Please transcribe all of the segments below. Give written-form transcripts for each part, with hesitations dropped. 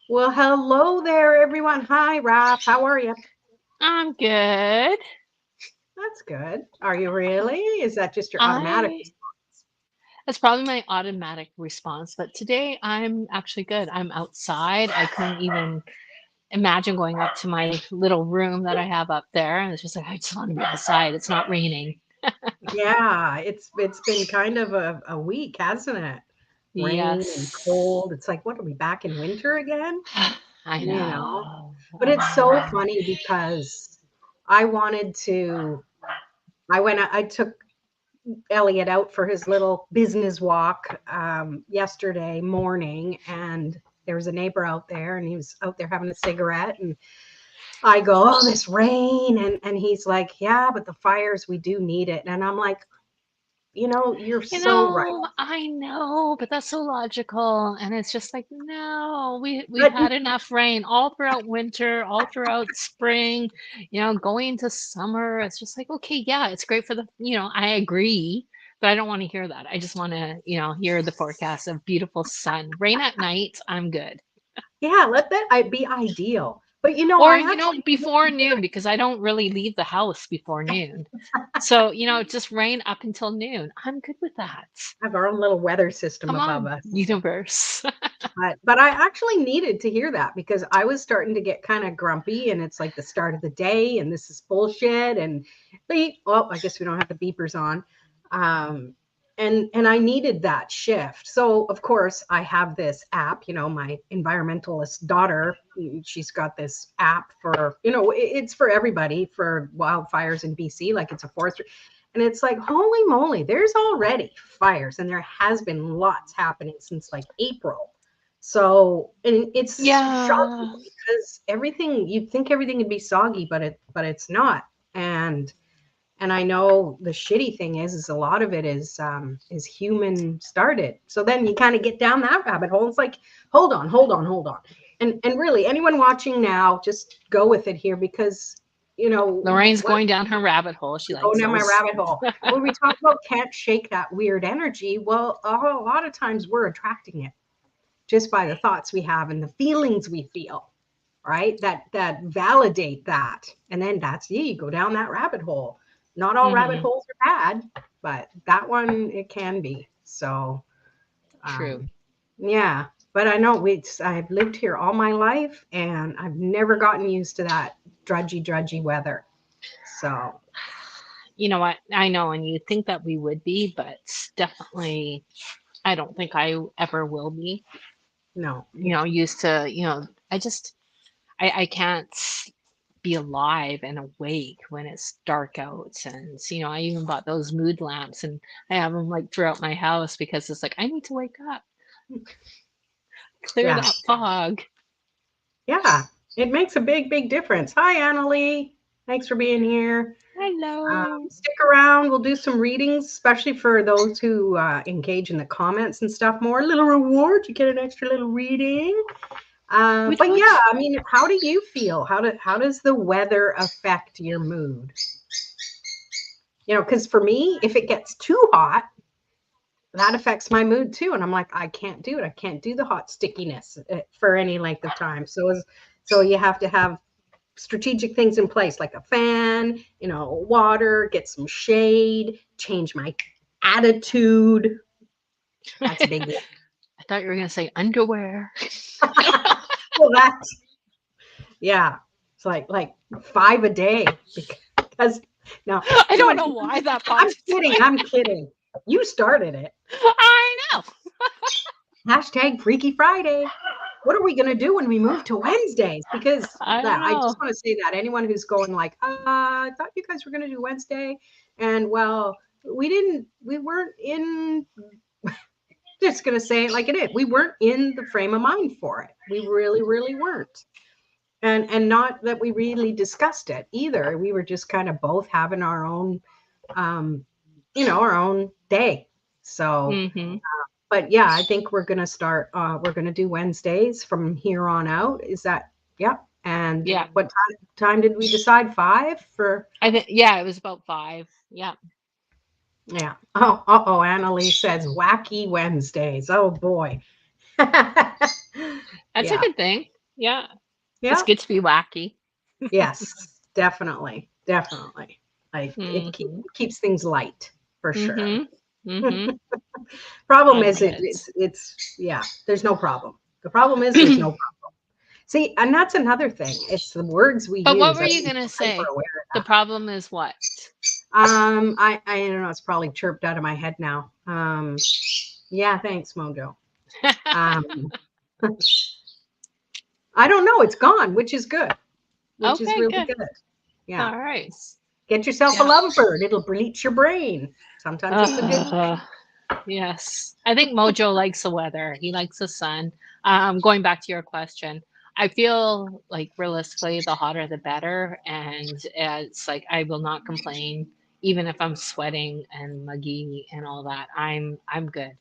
Well, hello there, everyone. Hi, Raph. How are you? I'm good. That's good. Are you really? Is that just your automatic I response? That's probably my automatic response, but today I'm actually good. I'm outside. I couldn't even imagine going up to my little room that I have up there, and it's just like I just want to be outside. It's not raining. Yeah, it's been kind of a week, hasn't it? Rain and Yes. cold. It's like, what are we back in winter again? I You know? know. But it's so funny because I wanted to I took Elliot out for his little business walk yesterday morning, and there was a neighbor out there, and he was out there having a cigarette, and I go, "Oh, this rain," and he's like, "Yeah, but the fires, we do need it," and I'm like, you're so right, I know, but that's so logical. And it's just like, no, we've but had enough rain all throughout winter, all throughout spring, going into summer. It's just like, okay, yeah, it's great for I agree, but I don't want to hear that. I just want to, hear the forecast of beautiful sun. Rain at night, I'm good. yeah, let that be ideal. But Or, I actually before noon, because I don't really leave the house before noon. So, just rain up until noon. I'm good with that. have our own little weather system Come above on, us. universe. But I actually needed to hear that because I was starting to get kind of grumpy, and it's like the start of the day, and this is bullshit. And beep. Well, I guess we don't have the beepers on. Um, and I needed that shift. So of course I have this app. My environmentalist daughter, she's got this app for it's for everybody for wildfires in BC. Like it's a forestry, and it's like, holy moly, there's already fires, and there has been lots happening since like April. So, and it's shocking Yeah. because everything you'd think everything would be soggy, but it's not. And I know the shitty thing is a lot of it is human started. So then you kind of get down that rabbit hole. It's like, hold on. And really, anyone watching now, just go with it here because Lorraine's what going down her rabbit hole. She going likes down my those. rabbit hole. When we talk about can't shake that weird energy, well, a lot of times we're attracting it just by the thoughts we have and the feelings we feel, right? That validate that. And then that's you go down that rabbit hole. Not all rabbit Hmm. holes are bad, but that one it can be. So True. um yeah. But I know I've lived here all my life and I've never gotten used to that drudgy weather. So You know what? I know, and you think that we would be, but definitely, I don't think I ever will be. no. Used to, I can't be alive and awake when it's dark out. And, I even bought those mood lamps and I have them like throughout my house because it's like, I need to wake up, clear Yeah. that fog. Yeah. It makes a big difference. Hi, Annalie. Thanks for being here. Hello. Stick around. We'll do some readings, especially for those who engage in the comments and stuff more. A little reward. You get an extra little reading. Which, But yeah, which, I mean, how do you feel? How does the weather affect your mood? Because for me, if it gets too hot, that affects my mood too. And I'm like, I can't do it. I can't do the hot stickiness for any length of time. So you have to have strategic things in place like a fan, water, get some shade, change my attitude. That's a big one. I thought you were going to say underwear. Well, that's yeah. It's like five a day because no, I you know don't what? know why that I'm popped into kidding. my I'm kidding. You started it. I know. Hashtag Freaky Friday. What are we going to do when we move to Wednesdays? Because I that I just know. want to say that anyone who's going like, I thought you guys were going to do Wednesday, and well, we didn't. We weren't in. Just going to say it like it is. We weren't in the frame of mind for it. We really weren't. And not that we really discussed it either. We were just kind of both having our own, um, our own day. So Hmm. but yeah, I think we're gonna start. We're gonna do Wednesdays from here on out. Is that? Yep. And Yeah. what time did we decide? Five for? I think, yeah, it was about 5. Yeah. Yeah. Oh. Annalie says wacky Wednesdays. Oh boy. That's a Yeah. good thing. Yeah. It's Yeah. good to be wacky. Yes, definitely. Definitely. Like Mm-hmm. keeps things light for sure. Mm-hmm. Mm-hmm. Problem I is love it. it's yeah, there's no problem. The problem is there's no problem. See, and that's another thing. It's the words we But what use. were I you think gonna we're hyper say? aware The of problem is what? that. I don't know, it's probably chirped out of my head now. Yeah, thanks, Mojo. Um I don't know, it's gone, which is good. Which is Okay, really good. good. Yeah. All right. Get yourself a Yeah. lovebird. It'll bleach your brain. Sometimes it's a good Uh, yes. I think Mojo likes the weather. He likes the sun. Going back to your question, I feel like realistically, the hotter the better. And it's like I will not complain, even if I'm sweating and muggy and all that. I'm good.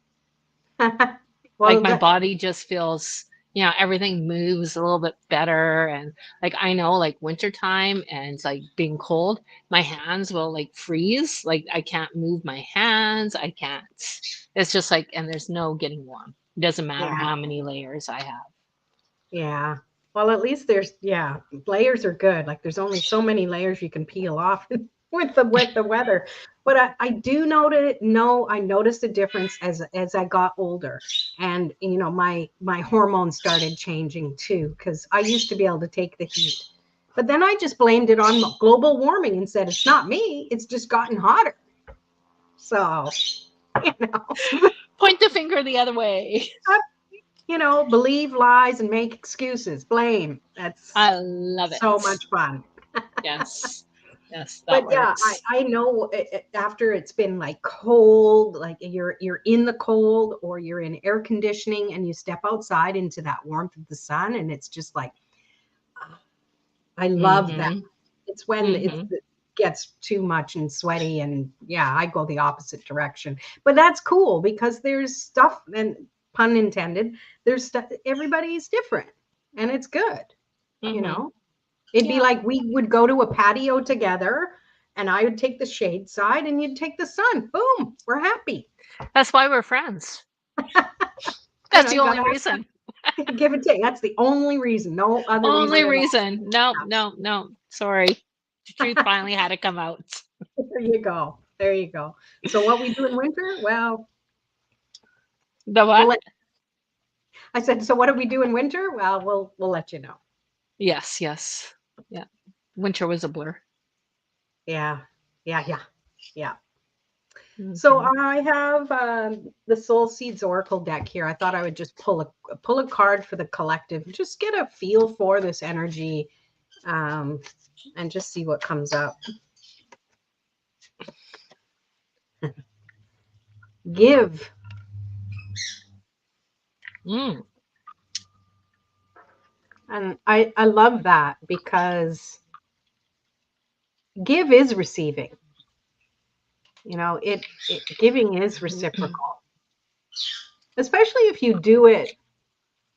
Like well, my that, body just feels, everything moves a little bit better. And like I know like wintertime and it's like being cold, my hands will like freeze. Like I can't move my hands. I can't. It's just like, and there's no getting warm. It doesn't matter yeah, how many layers I have. yeah. Well, at least there's yeah, layers are good. Like there's only so many layers you can peel off with the weather. But I do I noticed a difference as I got older, and my hormones started changing too because I used to be able to take the heat, but then I just blamed it on global warming and said it's not me, it's just gotten hotter. So you know. Point the finger the other way. Believe lies and make excuses. Blame. That's I love so it. much fun. Yes. Yes, that But yeah, works. I know after it's been like cold, like you're in the cold or you're in air conditioning and you step outside into that warmth of the sun and it's just like ah, I love that. Mm-hmm. It's when Mm-hmm. it gets too much and sweaty and yeah, I go the opposite direction. But that's cool because there's stuff and pun intended, there's stuff everybody's different and it's good, you Mm-hmm. know. It'd be Yeah. like we would go to a patio together and I would take the shade side and you'd take the sun. Boom, we're happy. That's why we're friends. You That's know, the you got only to reason. give and take. That's the only reason. No other Only reason at all. reason. No, no, no. Sorry. The truth finally had to come out. There you go. There you go. So what we do in winter? Well, The we'll what? let I said, so what do we do in winter? Well, we'll let you know. Yes, yes. Yeah. Winter was a blur. Yeah. Yeah, yeah. Yeah. So Hmm. I have the Soul Seeds Oracle deck here. I thought I would just pull a card for the collective, just get a feel for this energy, um, and just see what comes up. Give, Mm. and I love that because give is receiving. It giving is reciprocal, especially if you do it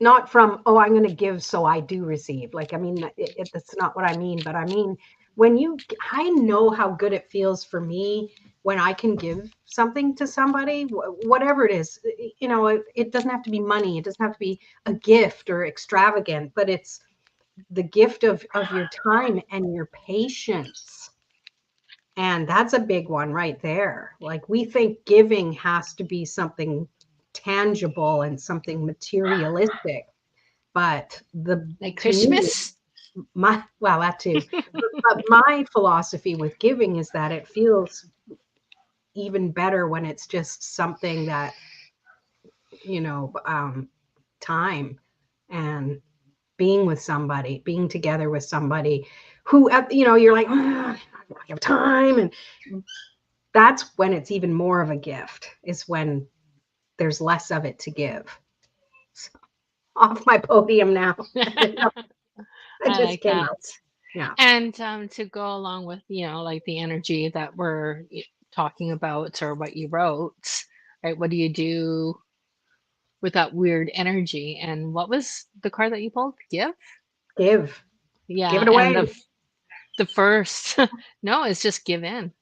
not from, oh, I'm going to give so I do receive. Like, I mean, that's not what I mean, but I mean, I know how good it feels for me when I can give something to somebody, whatever it is. It doesn't have to be money, it doesn't have to be a gift or extravagant, but it's the gift of your time and your patience. And that's a big one right there. Like, we think giving has to be something tangible and something materialistic, but the Like to me, Christmas? my well, that too. But my philosophy with giving is that it feels even better when it's just something that, you know, time and being with somebody, being together with somebody who, you're like, "Ah, I have time." And that's when it's even more of a gift, is when there's less of it to give. So, off my podium now. I I just like came that. out. Yeah. And to go along with, like the energy that we're talking about or what you wrote, right? What do you do with that weird energy? And what was the card that you pulled? Give? Give. Give Yeah. it And away. the first, no, it's just give in.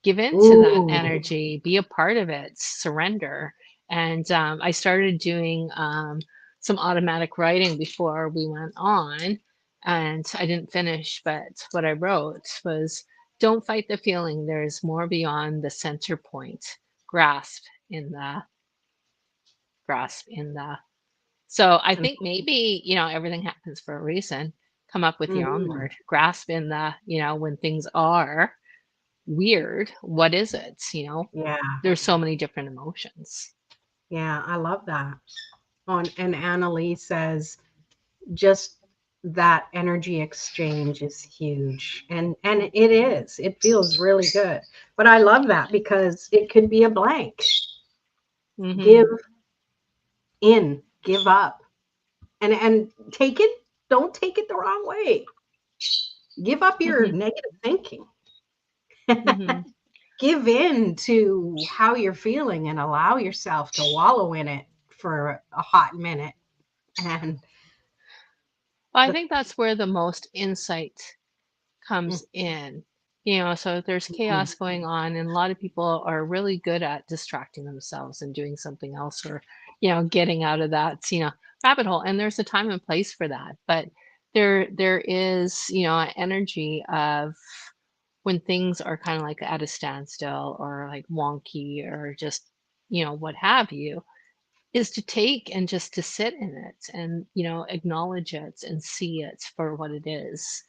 Give in to that Ooh. energy, be a part of it, surrender. And I started doing some automatic writing before we went on, and I didn't finish, but what I wrote was, don't fight the feeling. There's more beyond the center point. Grasp in the grasp in the. So I And think maybe, everything happens for a reason. Come up with your own mhm. word. Grasp in the, when things are weird, what is it? Yeah, There's so many different emotions. yeah, I love that. And Annalise says just that energy exchange is huge. And it is. It feels really good. But I love that because it could be a blank. Give Hmm. in, give up. And take it, don't take it the wrong way. Give up your Hmm. negative thinking. Hmm. Give in to how you're feeling and allow yourself to wallow in it for a hot minute. And Well, I the think that's where the most insight comes in. So there's Mhm. chaos going on, and a lot of people are really good at distracting themselves and doing something else, or, getting out of that, rabbit hole. And there's a time and place for that. But there is, an energy of when things are kind of like at a standstill or like wonky or just, what have you, is to take and just to sit in it and, acknowledge it and see it for what it is,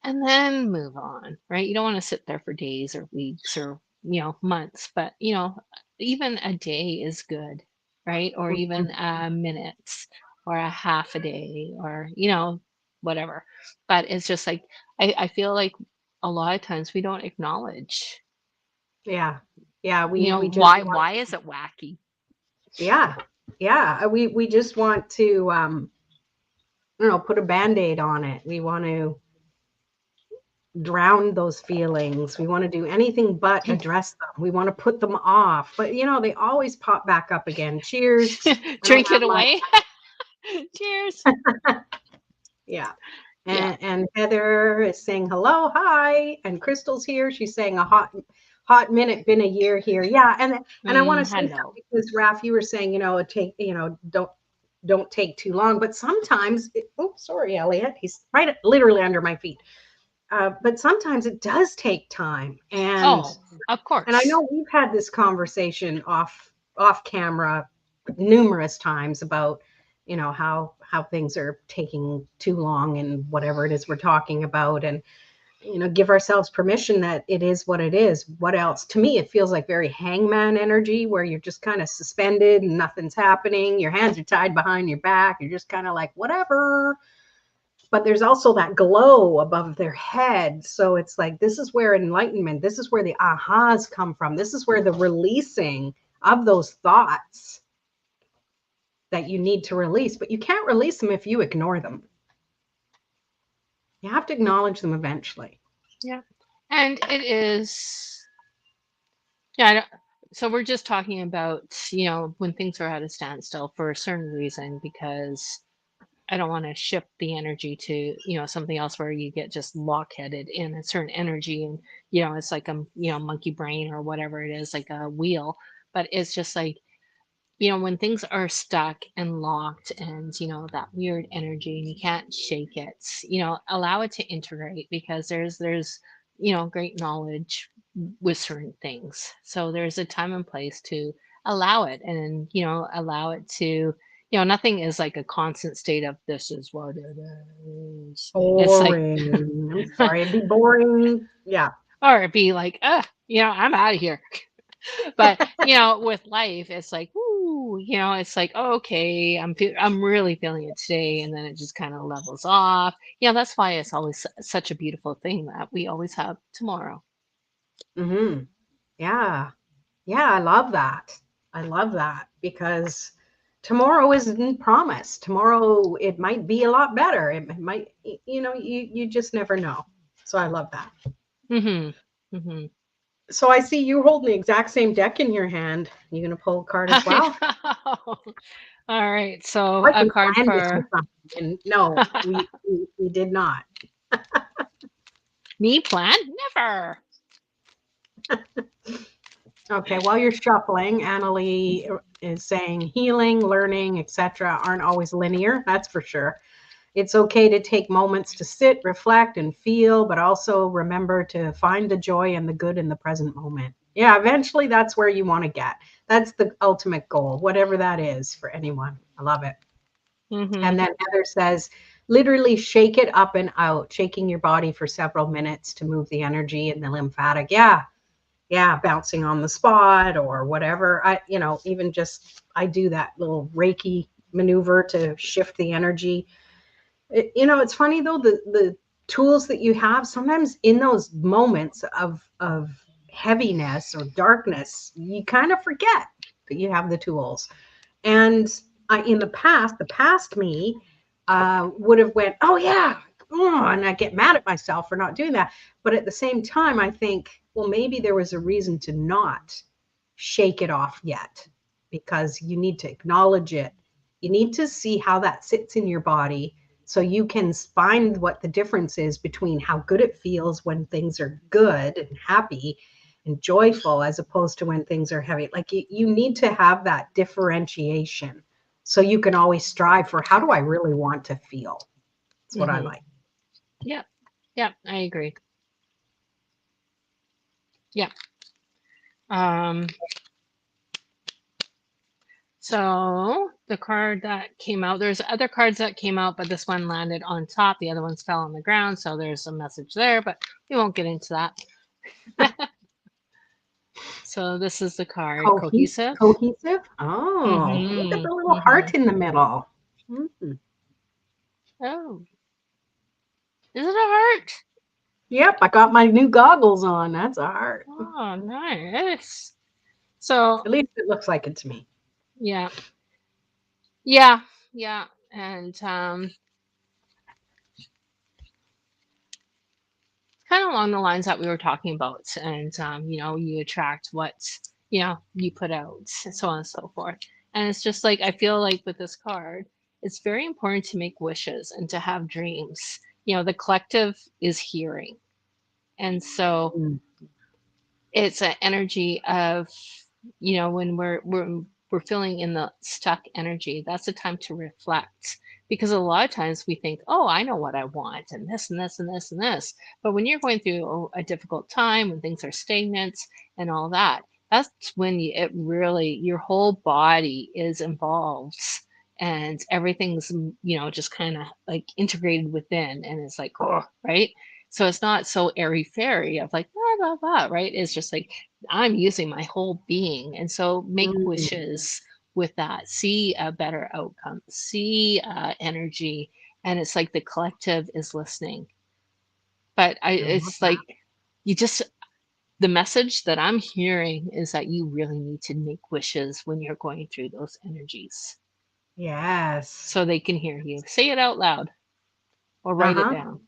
and then move on, right? You don't want to sit there for days or weeks or, months, but, even a day is good, right? Or even a minute or a half a day or, whatever. But it's just like, I feel like a lot of times we don't acknowledge, Yeah. Yeah, we just want, why is it wacky? yeah. Yeah, we just want to put a band-aid on it. We want to drown those feelings. We want to do anything but address them. We want to put them off. But they always pop back up again. Cheers. I don't Drink have it my away. Cheers. yeah. Yeah. And Heather is saying hello, hi, and Crystal's here. She's saying a hot minute, been a year here. Yeah, and I want to say that Hello. because Raph, you were saying, don't take too long, but sometimes oh, sorry, Elliot, he's right literally under my feet. But sometimes it does take time, Oh, of and I course. know we've had this conversation off camera numerous times about how things are taking too long and whatever it is we're talking about, and give ourselves permission that it is what it is. What else? To me, it feels like very hangman energy where you're just kind of suspended and nothing's happening. Your hands are tied behind your back. You're just kind of like whatever, but there's also that glow above their head. So it's like, this is where enlightenment, this is where the ahas come from. This is where the releasing of those thoughts that you need to release, but you can't release them if you ignore them. You have to acknowledge them eventually. Yeah. And it is, yeah. So we're just talking about, when things are at a standstill for a certain reason, because I don't want to shift the energy to, something else where you get just lock-headed in a certain energy, and, it's like a, monkey brain or whatever it is, like a wheel. But it's just like, when things are stuck and locked and, that weird energy and you can't shake it, allow it to integrate, because there's, great knowledge with certain things. So there's a time and place to allow it, and, allow it to, nothing is like a constant state of this is what it is. It's like, Boring. I'm sorry, it'd be boring. Yeah. or it'd be like, I'm out of here. But, with life, it's like, ooh, it's like, oh, okay, I'm really feeling it today, and then it just kind of levels off. That's why it's always such a beautiful thing that we always have tomorrow. Hmm. Yeah. Yeah, I love that. I love that because tomorrow isn't promised. Tomorrow it might be a lot better. It might, you just never know. So I love that. Mhm. Mhm. So I see you holding the exact same deck in your hand. You gonna pull a card as I well? know. All right. So Like a we card planned this or for something. And no, we did not. me plan? Never. Okay, while you're shuffling, Annalie is saying healing, learning, etc. aren't always linear. That's for sure. It's okay to take moments to sit, reflect, and feel, but also remember to find the joy and the good in the present moment. Yeah, eventually that's where you want to get. That's the ultimate goal, whatever that is for anyone. I love it. Mm-hmm. And then Heather says, literally shake it up and out, shaking your body for several minutes to move the energy and the lymphatic. Yeah, yeah, bouncing on the spot or whatever. Even just I do that little Reiki maneuver to shift the energy. It's funny though, the tools that you have sometimes in those moments of heaviness or darkness, you kind of forget that you have the tools. And in the past me would have went, oh yeah, oh, and I get mad at myself for not doing that. But at the same time, I think, well, maybe there was a reason to not shake it off yet, because you need to acknowledge it. You need to see how that sits in your body so you can find what the difference is between how good it feels when things are good and happy and joyful as opposed to when things are heavy. Like you need to have that differentiation so you can always strive for how do I really want to feel? That's what I Mm-hmm. like. Yep. Yep. I agree. Yep. Um, so the card that came out, there's other cards that came out, but this one landed on top. The other ones fell on the ground. So there's a message there, but we won't get into that. So this is the card cohesive. Cohesive. Oh, look at Mm-hmm. the little Mm-hmm. heart in the middle. Mhm. Oh, is it a heart? Yep, I got my new goggles on. That's a heart. Oh, nice. So At least it looks like it to me. yeah, yeah, yeah. And kind of along the lines that we were talking about. And you attract what you put out, so on and so forth. And it's just like I feel like with this card, it's very important to make wishes and to have dreams. The collective is hearing, and so Mm. it's an energy of when we're feeling in the stuck energy, that's the time to reflect, because a lot of times we think, oh, I know what I want and this and this and this and this, but when you're going through a difficult time, when things are stagnant and all that, that's when it really, your whole body is involved, and everything's just kind of like integrated within, and it's like, oh, right. So it's not so airy fairy of like blah blah blah, right? It's just like I'm using my whole being. And so make Mm. wishes with that. See a better outcome, see energy. And it's like the collective is listening. But I love it's that. like you just, the message that I'm hearing is that you really need to make wishes when you're going through those energies Yes. so they can hear you. Say it out loud or write it Uh-huh. down.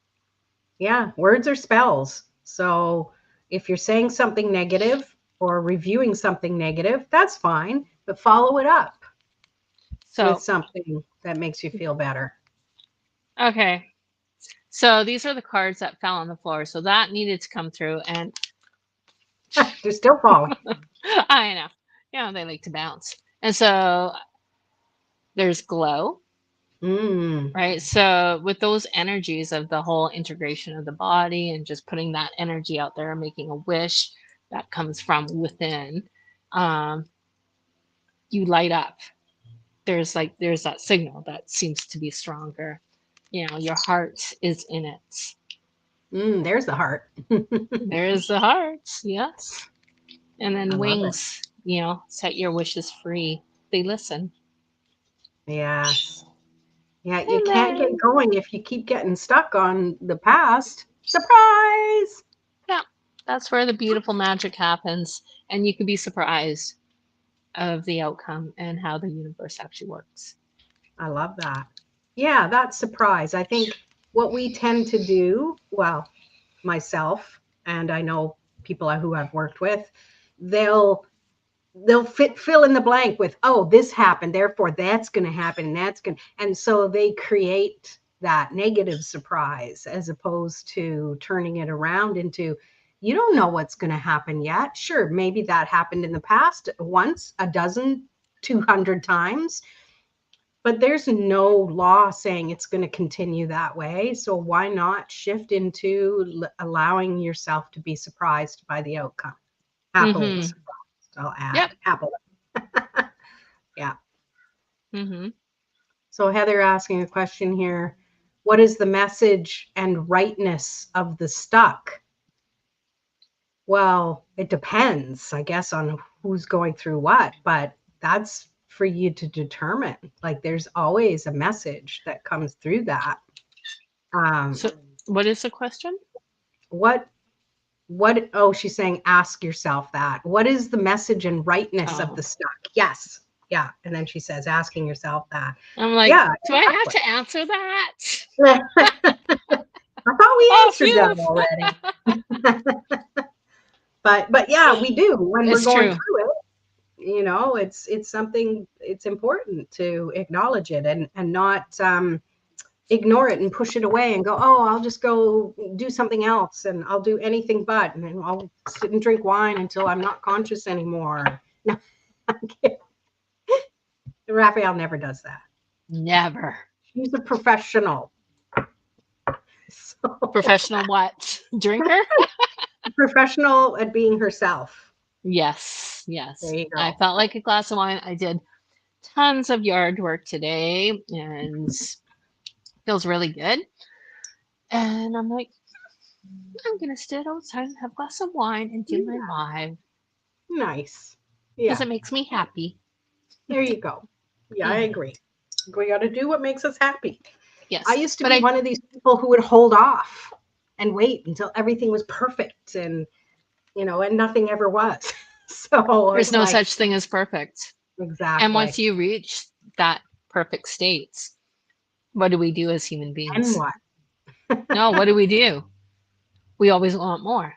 Yeah, words are spells. So if you're saying something negative or reviewing something negative, that's fine, but follow it up with So, something that makes you feel better. okay. So these are the cards that fell on the floor. So that needed to come through. And They're still falling. I know. They like to bounce. And so there's glow, Mm. right? So with those energies of the whole integration of the body and just putting that energy out there, making a wish that comes from within, um, you light up. There's that signal that seems to be stronger. Your heart is in it. There's the heart. There is the heart, yes. And I then love it. wings, set your wishes free. They listen. Yes. Yeah, you And can't get then, going if you keep getting stuck on the past. Surprise! yeah, that's where the beautiful magic happens. And you can be surprised of the outcome and how the universe actually works. I love that. Yeah, that surprise. I think what we tend to do, well, myself, and I know people who I've worked with, they'll fill in the blank with, oh, this happened, therefore that's going to happen, and that's going, and so they create that negative surprise as opposed to turning it around into, You don't know what's going to happen yet. Sure, maybe that happened in the past once, a dozen, 200 times, but there's no law saying it's going to continue that way. So why not shift into allowing yourself to be surprised by the outcome? Happily Mm-hmm. surprised, I'll Yep. add. Happily. Yeah. Mm-hmm. So Heather asking a question here. What is the message and rightness of the stuck? Well, it depends, I guess, on who's going through what, but that's for you to determine. Like there's always a message that comes through that. Um, So, what is the question? what oh, she's saying ask yourself that. What is the message and rightness of Oh, the stuck? Yes. Yeah. And then she says asking yourself that. I'm like, Yeah, do I have exactly. to answer that? I thought we Oh, answered that phew. already. But yeah, we do when we're It's going true. through it. It's something, it's important to acknowledge it and not ignore it and push it away and go, oh, I'll just go do something else and I'll do anything but, and then I'll sit and drink wine until I'm not conscious anymore. No, Raphael never does that. Never. She's a professional. So Professional what? Drinker? professional at being herself. Yes, There yes. you I go. felt like a glass of wine. I did tons of yard work today and feels really good. And I'm like, I'm gonna sit outside and have a glass of wine and do my Yeah, live nice. because Yeah, it makes me happy. there you go. Yeah, I Hmm. agree. We got to do what makes us happy. I Yes, used to but be I one of these people who would hold off and wait until everything was perfect and nothing ever was. So there's it's no like, such thing as perfect. And exactly. once you reach that perfect state, what do we do as human And beings? what? No, what do we do? We always want more.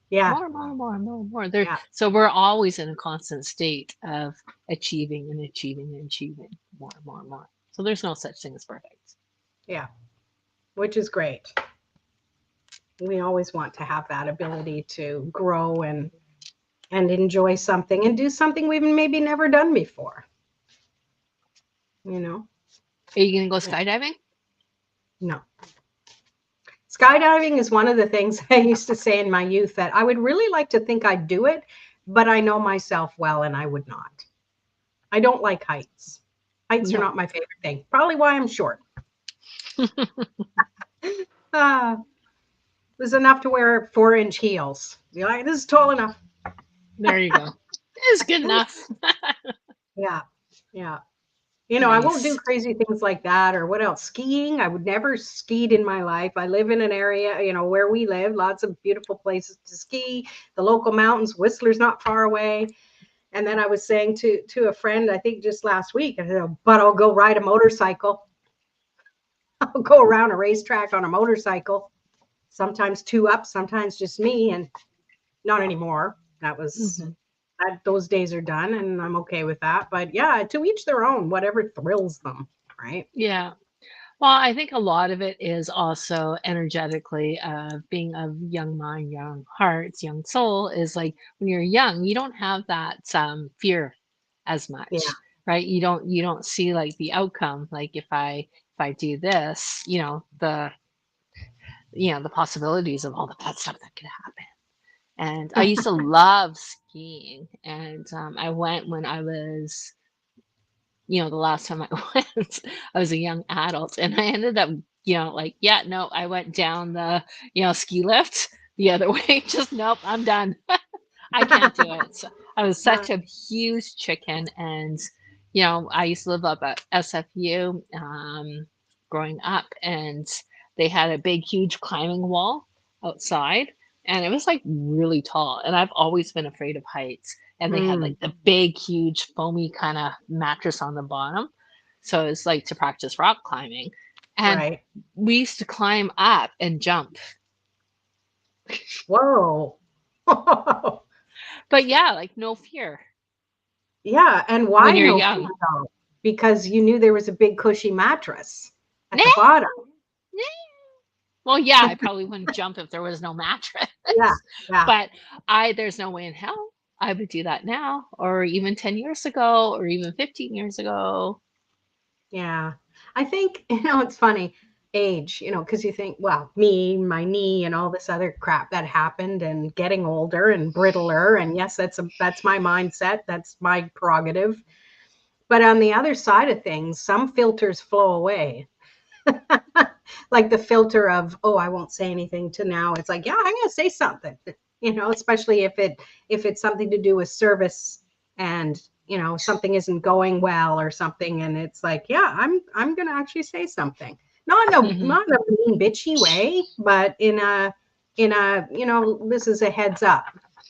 Yeah, More, more, more, more, more. There, yeah, so we're always in a constant state of achieving and achieving and achieving more, more, more. So there's no such thing as perfect. yeah, which is great. We always want to have that ability to grow and enjoy something and do something we've maybe never done before. You know? Are you gonna go Yeah. skydiving? No. Skydiving is one of the things I used to say in my youth that I would really like to think I'd do it, but I know myself well and I would not. I don't like heights. Heights are No. not my favorite thing. Probably why I'm short. Uh, there's enough to wear 4-inch heels. You're like, this is tall enough. There you go. It's good enough. Yeah. Yeah. I won't do Nice. crazy things like that or what else? Skiing. I would never skied in my life. I live in an area, where we live, lots of beautiful places to ski, the local mountains, Whistler's not far away. And then I was saying to a friend, I think just last week, I said, but I'll go ride a motorcycle. I'll go around a racetrack on a motorcycle, sometimes two up, sometimes just me, and not anymore. Hmm. Those days are done, and I'm okay with that. But yeah, to each their own, whatever thrills them, right? Yeah. Well, I think a lot of it is also energetically being of young mind, young hearts, young soul is like when you're young, you don't have that fear as Yeah, much, right? You don't see like the outcome. Like if I do this, the possibilities of all the bad stuff that could happen. And I used to love skiing, and I went when I was the last time I went, I was a young adult and I ended up, like, yeah, no, I went down the, ski lift the other way. Just nope, I'm done. I can't do it. So I was such a huge chicken. And, I used to live up at SFU growing up, and they had a big, huge climbing wall outside. And it was like really tall. And I've always been afraid of heights. And they had mm, like the big, huge, foamy kind of mattress on the bottom. So it's like to practice rock climbing. And right. we used to climb up and jump. Whoa. But yeah, like no fear Yeah, and when why you're no fear young. though? Because you knew there was a big cushy mattress at Nah, the bottom. nah. Well, yeah, I probably wouldn't jump if there was no mattress. Yeah, yeah, But there's no way in hell I would do that now, or even 10 years ago, or even 15 years ago. yeah. I think, it's funny, age, because you think, well, me, my knee, and all this other crap that happened, and getting older and brittler. And yes, that's my mindset. That's my prerogative. But on the other side of things, some filters flow away. Like the filter of, oh, I won't say anything, to now it's like, yeah, I'm gonna say something, especially if it's something to do with service, and something isn't going well or something, and it's like, yeah, I'm gonna actually say something. Hmm. Not in a mean bitchy way, but in a this is a heads up.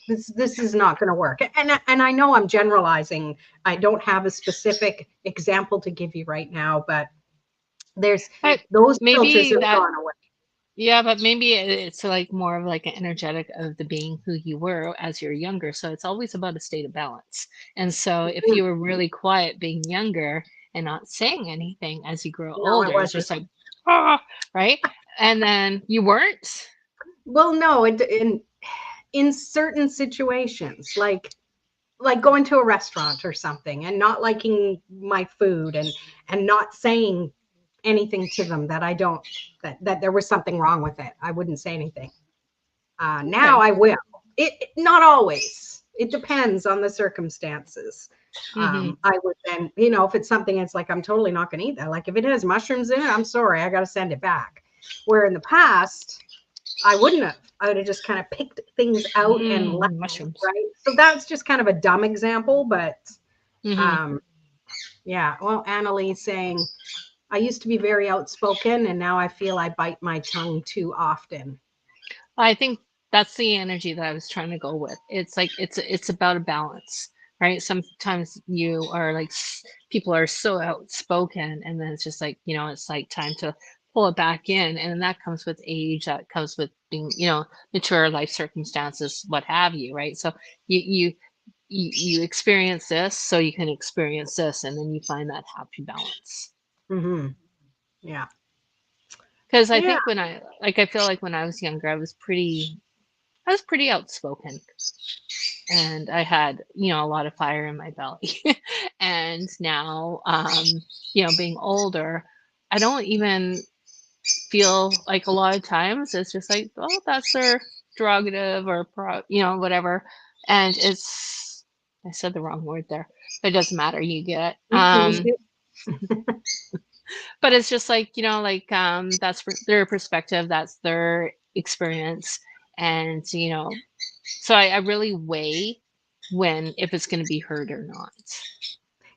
This is not going to work. And I know I'm generalizing. I don't have a specific example to give you right now, but there's But those filters maybe have that, gone away. yeah, but maybe it's like more of like an energetic of the being who you were as you're younger. So it's always about a state of balance. And so if Mm, you were really quiet being younger and not saying anything as you grow no, I older, it's wasn't. just like, ah, right? And then you weren't. Well, no, in certain situations, like going to a restaurant or something and not liking my food, and not saying anything to them that I don't that there was something wrong with it. I wouldn't say anything. Now Okay. I will. Not always. It depends on the circumstances. Hmm. I would then, if it's something, it's like, I'm totally not going to eat that. Like if it has mushrooms in it, I'm sorry, I got to send it back. Where in the past, I wouldn't have. I would have just kind of picked things out and left. Mushrooms. Right. So that's just kind of a dumb example, but Hmm. um, yeah. Well, Annalise saying, I used to be very outspoken, and now I feel I bite my tongue too often. I think that's the energy that I was trying to go with. It's like it's about a balance, right? Sometimes you are like people are so outspoken, and then it's just like it's like time to pull it back in, and that comes with age. That comes with being mature life circumstances, what have you, right? So you you you experience this, so you can experience this, and then you find that happy balance. Hmm. Yeah. Because I Yeah. think I feel like when I was younger, I was pretty outspoken, and I had a lot of fire in my belly. And now, being older, I don't even feel like a lot of times it's just like, oh, that's their derogative or whatever. And I said the wrong word there, but it doesn't matter. You get You used it. but it's just like that's their perspective, that's their experience. And so I really weigh when if it's going to be heard or not.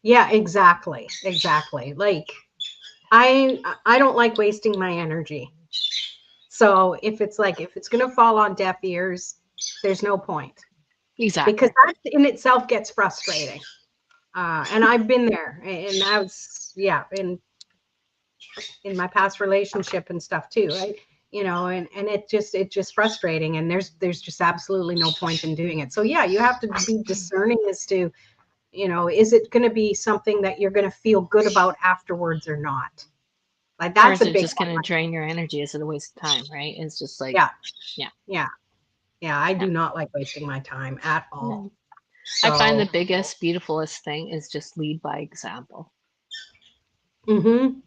Yeah, exactly. Exactly. Like I don't like wasting my energy. So if it's going to fall on deaf ears, there's no point, because Exactly. that in itself gets frustrating. And I've been there, and that's, yeah, in my past relationship and stuff too, right? And it just frustrating, and there's just absolutely no point in doing it. So yeah, you have to be discerning as to, is it going to be something that you're going to feel good about afterwards or not? Like Or that's is a it big just one. going to drain your energy? Is it a waste of time, right? It's just like, Yeah, yeah. yeah, yeah. I Yeah. do not like wasting my time at all. No. I find So, the biggest beautifulest thing is just lead by example. mhm.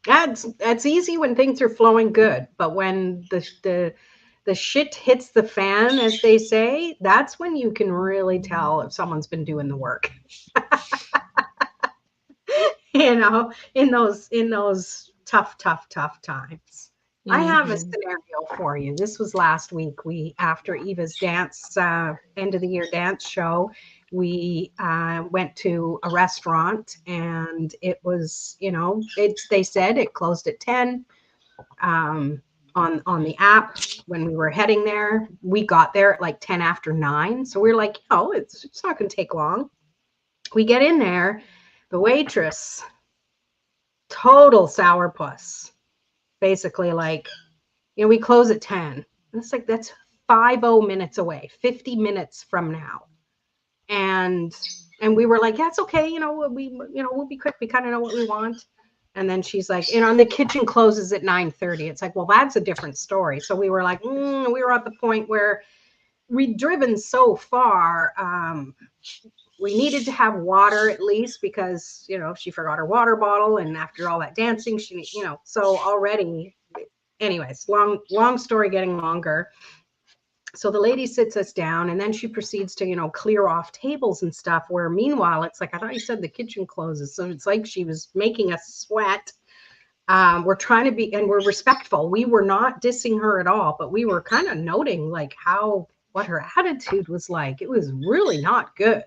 That's easy when things are flowing good, but when the shit hits the fan, as they say, that's when you can really tell if someone's been doing the work. In those tough, tough, tough times. I have a Hmm. scenario for you. This was last week. We After Eva's dance, end of the year dance show, we went to a restaurant, and it was, they said it closed at 10. um, on the app. When we were heading there, we got there at like 10 after 9. So we are like, oh, it's not going to take long. We get in there, the waitress, total sourpuss. Basically, like, we close at 10. It's like, that's 50 minutes away, 50 minutes from now. And we were like, yeah, it's okay. We'll be quick. We kind of know what we want. And then she's like, you know, and the kitchen closes at 9:30. It's like, well, that's a different story. So we were like, we were at the point where we'd driven so far. We needed to have water at least because, you know, she forgot her water bottle. And after all that dancing, you know, so already, anyways, long story getting longer. So the lady sits us down and then she proceeds to, you know, clear off tables and stuff. Where meanwhile, it's like, I thought you said the kitchen closes. So it's like she was making us sweat. We're trying to be, and we're respectful. We were not dissing her at all, but we were kind of noting like what her attitude was like. It was really not good.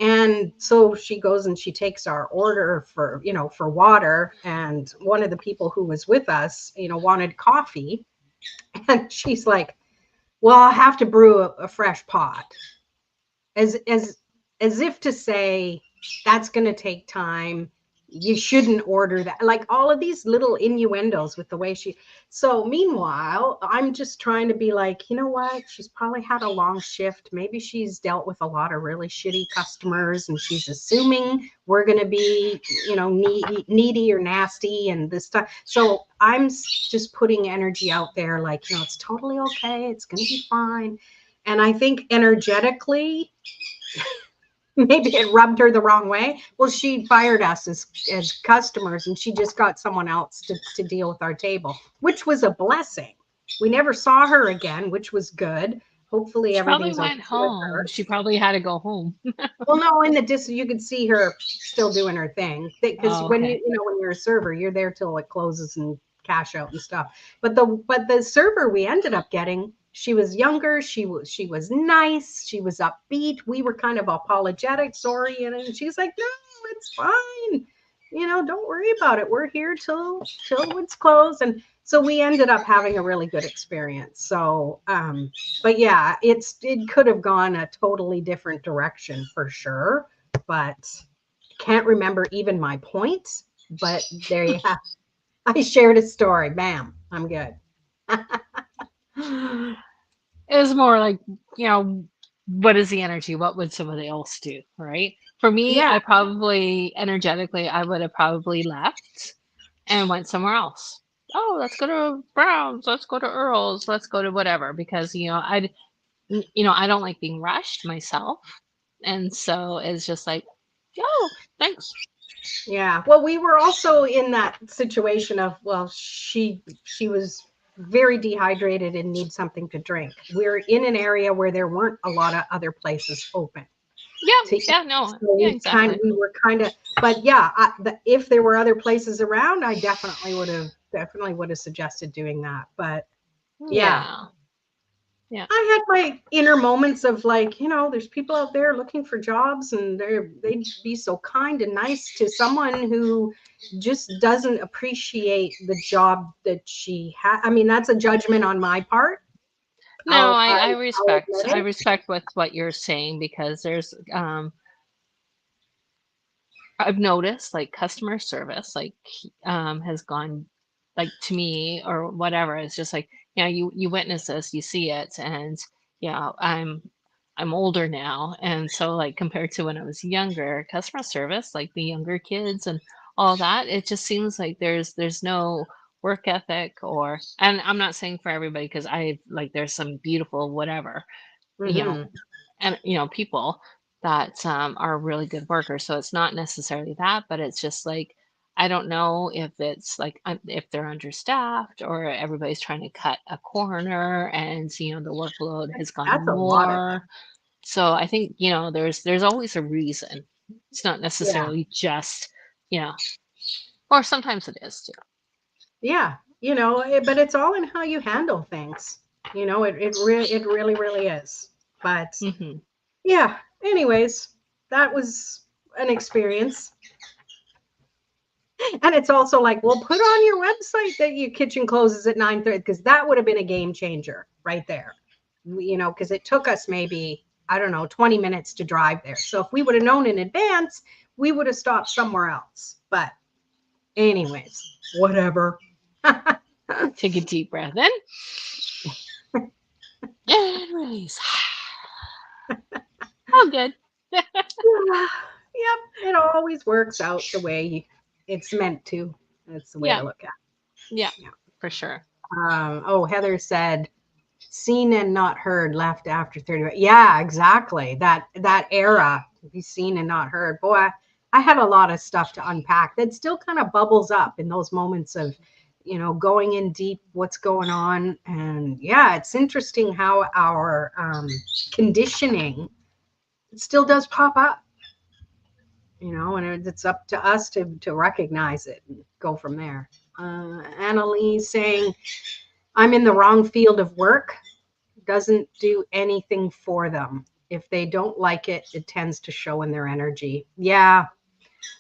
And so she goes and she takes our order for, you know, for water. And one of the people who was with us, you know, wanted coffee. And she's like, well, I'll have to brew a fresh pot. As as as if to say that's going to take time. You shouldn't order that. Like all of these little innuendos with the way she. So meanwhile, I'm just trying to be like, you know what? She's probably had a long shift. Maybe she's dealt with a lot of really shitty customers and she's assuming we're going to be, you know, needy or nasty and this stuff. So I'm just putting energy out there like, you know, it's totally okay. It's going to be fine. And I think energetically, maybe it rubbed her the wrong way. Well, she fired us as customers and she just got someone else to deal with our table, which was a blessing. We never saw her again, which was good. Hopefully She probably everything's okay went with home. her. She probably had to go home. Well, no, in the you could see her still doing her thing because Oh, when okay. when you're a server, you're there till it closes and cash out and stuff. But the server we ended up getting, she was younger, she was nice, she was upbeat. We were kind of apologetics oriented, and she's like, "No, it's fine. You know, don't worry about it. We're here till it's closed." And so we ended up having a really good experience. So, but yeah, it could have gone a totally different direction for sure. But can't remember even my point. But there you have. I shared a story. Bam, I'm good. It was more like, you know, what is the energy? What would somebody else do? Right. For me, Yeah, I probably energetically, I would have probably left and went somewhere else. Oh, let's go to Brown's. Let's go to Earl's. Let's go to whatever. Because, I don't like being rushed myself. And so it's just like, oh, thanks. yeah. Well, we were also in that situation of, well, she was very dehydrated and needs something to drink. We're in an area where there weren't a lot of other places open Yeah. to eat. Yeah. No. So Yeah, exactly. we were kind of, but yeah, if there were other places around, I definitely would have suggested doing that. But yeah, Yeah. Yeah. I had my inner moments of like, there's people out there looking for jobs and they'd be so kind and nice to someone who just doesn't appreciate the job that she had. I mean, that's a judgment on my part. No, I'll admit I it. respect with what you're saying because there's I've noticed like customer service like has gone like to me or whatever. It's just like, you witness this, you see it, and I'm older now, and so like compared to when I was younger, customer service, like the younger kids and all that, it just seems like there's no work ethic. Or, and I'm not saying for everybody, because I like there's some beautiful whatever, you know, Hmm. and people that are really good workers. So it's not necessarily that, but it's just like, I don't know if it's like if they're understaffed or everybody's trying to cut a corner, and the workload has gone That's a lot of more. So I think there's always a reason. It's not Yeah. necessarily just, you know, or sometimes it is too. Yeah. But it's all in how you handle things. It really is. But Hmm. yeah, anyways, that was an experience. And it's also like, well, put on your website that your kitchen closes at 9:30 because that would have been a game changer right there. Because it took us maybe, I don't know, 20 minutes to drive there. So if we would have known in advance, we would have stopped somewhere else. But anyways, whatever. Take a deep breath in and release. Oh, good. Yep, it always works out the way It's meant to. That's the way to Yeah. look at Yeah. it. For sure. Yeah. Oh, Heather said, seen and not heard left after 30. Yeah, exactly. That era, be seen and not heard. Boy, I had a lot of stuff to unpack that still kind of bubbles up in those moments of, going in deep, what's going on. And yeah, it's interesting how our conditioning still does pop up, and it's up to us to recognize it and go from there. Annalise saying, I'm in the wrong field of work, doesn't do anything for them. If they don't like it, it tends to show in their energy. Yeah,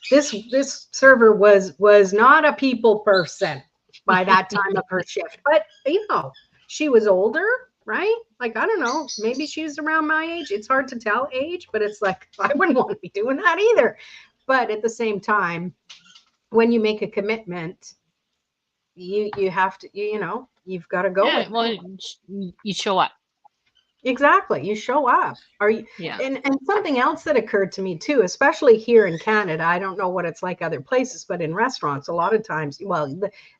this server was not a people person by that time of her shift, but she was older, right? Like, I don't know, maybe she's around my age. It's hard to tell age, but it's like I wouldn't want to be doing that either. But at the same time, when you make a commitment, you have to, you've got to go with Yeah. it. Well, you show up. Exactly. You show up. Are you Yeah. and something else that occurred to me too, especially here in Canada, I don't know what it's like other places, but in restaurants, a lot of times, well,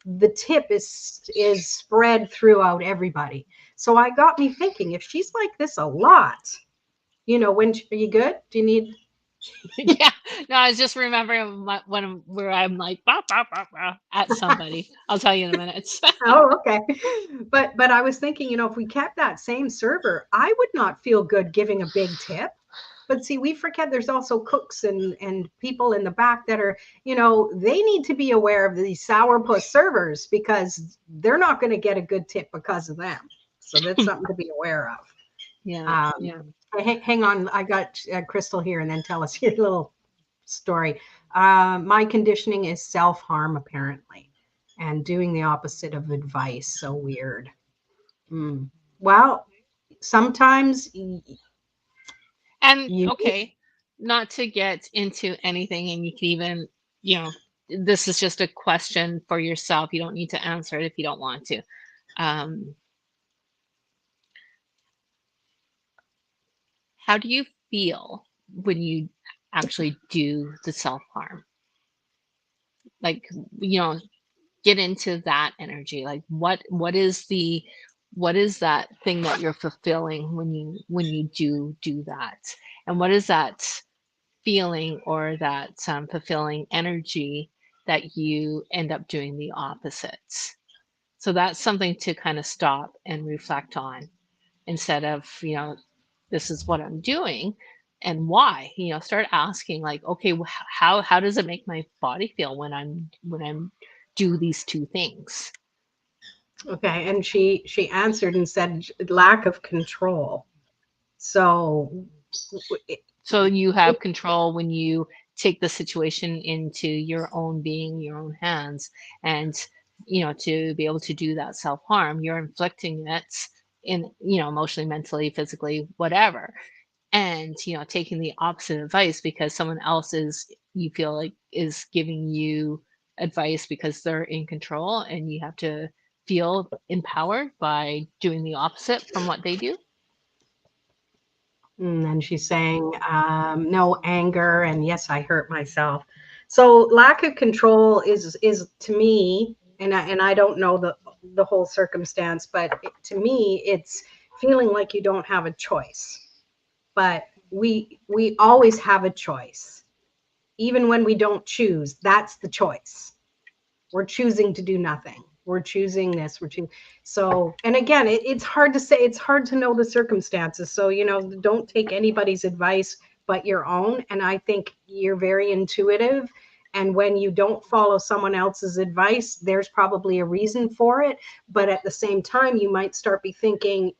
the tip is spread throughout everybody. So I got me thinking, if she's like this a lot, are you good? Do you need Yeah. No, I was just remembering when where I'm like bah, bah, bah, bah, at somebody. I'll tell you in a minute. Oh, okay. But I was thinking, if we kept that same server, I would not feel good giving a big tip. But see, we forget there's also cooks and people in the back that are, they need to be aware of these sourpuss servers because they're not going to get a good tip because of them. So that's something to be aware of. Yeah. Um, Yeah. hang on, I got Crystal here, and then tell us your little story. My conditioning is self harm, apparently, and doing the opposite of advice. So weird. Mm. Well, sometimes And you okay, not to get into anything, and you can even, you know, this is just a question for yourself. You don't need to answer it if you don't want to. Um, how do you feel when you actually do the self harm? Like, you know, get into that energy. Like, what is that thing that you're fulfilling when you do that, and what is that feeling or that fulfilling energy that you end up doing the opposite. So that's something to kind of stop and reflect on instead of, this is what I'm doing and why. Start asking like, okay, how does it make my body feel when I'm do these two things? okay? And she answered and said lack of control. So So you have control when you take the situation into your own being, your own hands, and to be able to do that self harm, you're inflicting it in emotionally, mentally, physically, whatever, and taking the opposite advice because someone else is you feel like is giving you advice because they're in control, and you have to feel empowered by doing the opposite from what they do. and then she's saying, no anger, and yes, I hurt myself. So lack of control is to me, and I don't know the whole circumstance, but to me, it's feeling like you don't have a choice. But we always have a choice, even when we don't choose. That's the choice. We're choosing to do nothing. We're choosing this. We're choosing. So, and again, it's hard to say. It's hard to know the circumstances. So, don't take anybody's advice but your own. And I think you're very intuitive. And when you don't follow someone else's advice, there's probably a reason for it. But at the same time, you might start be thinking,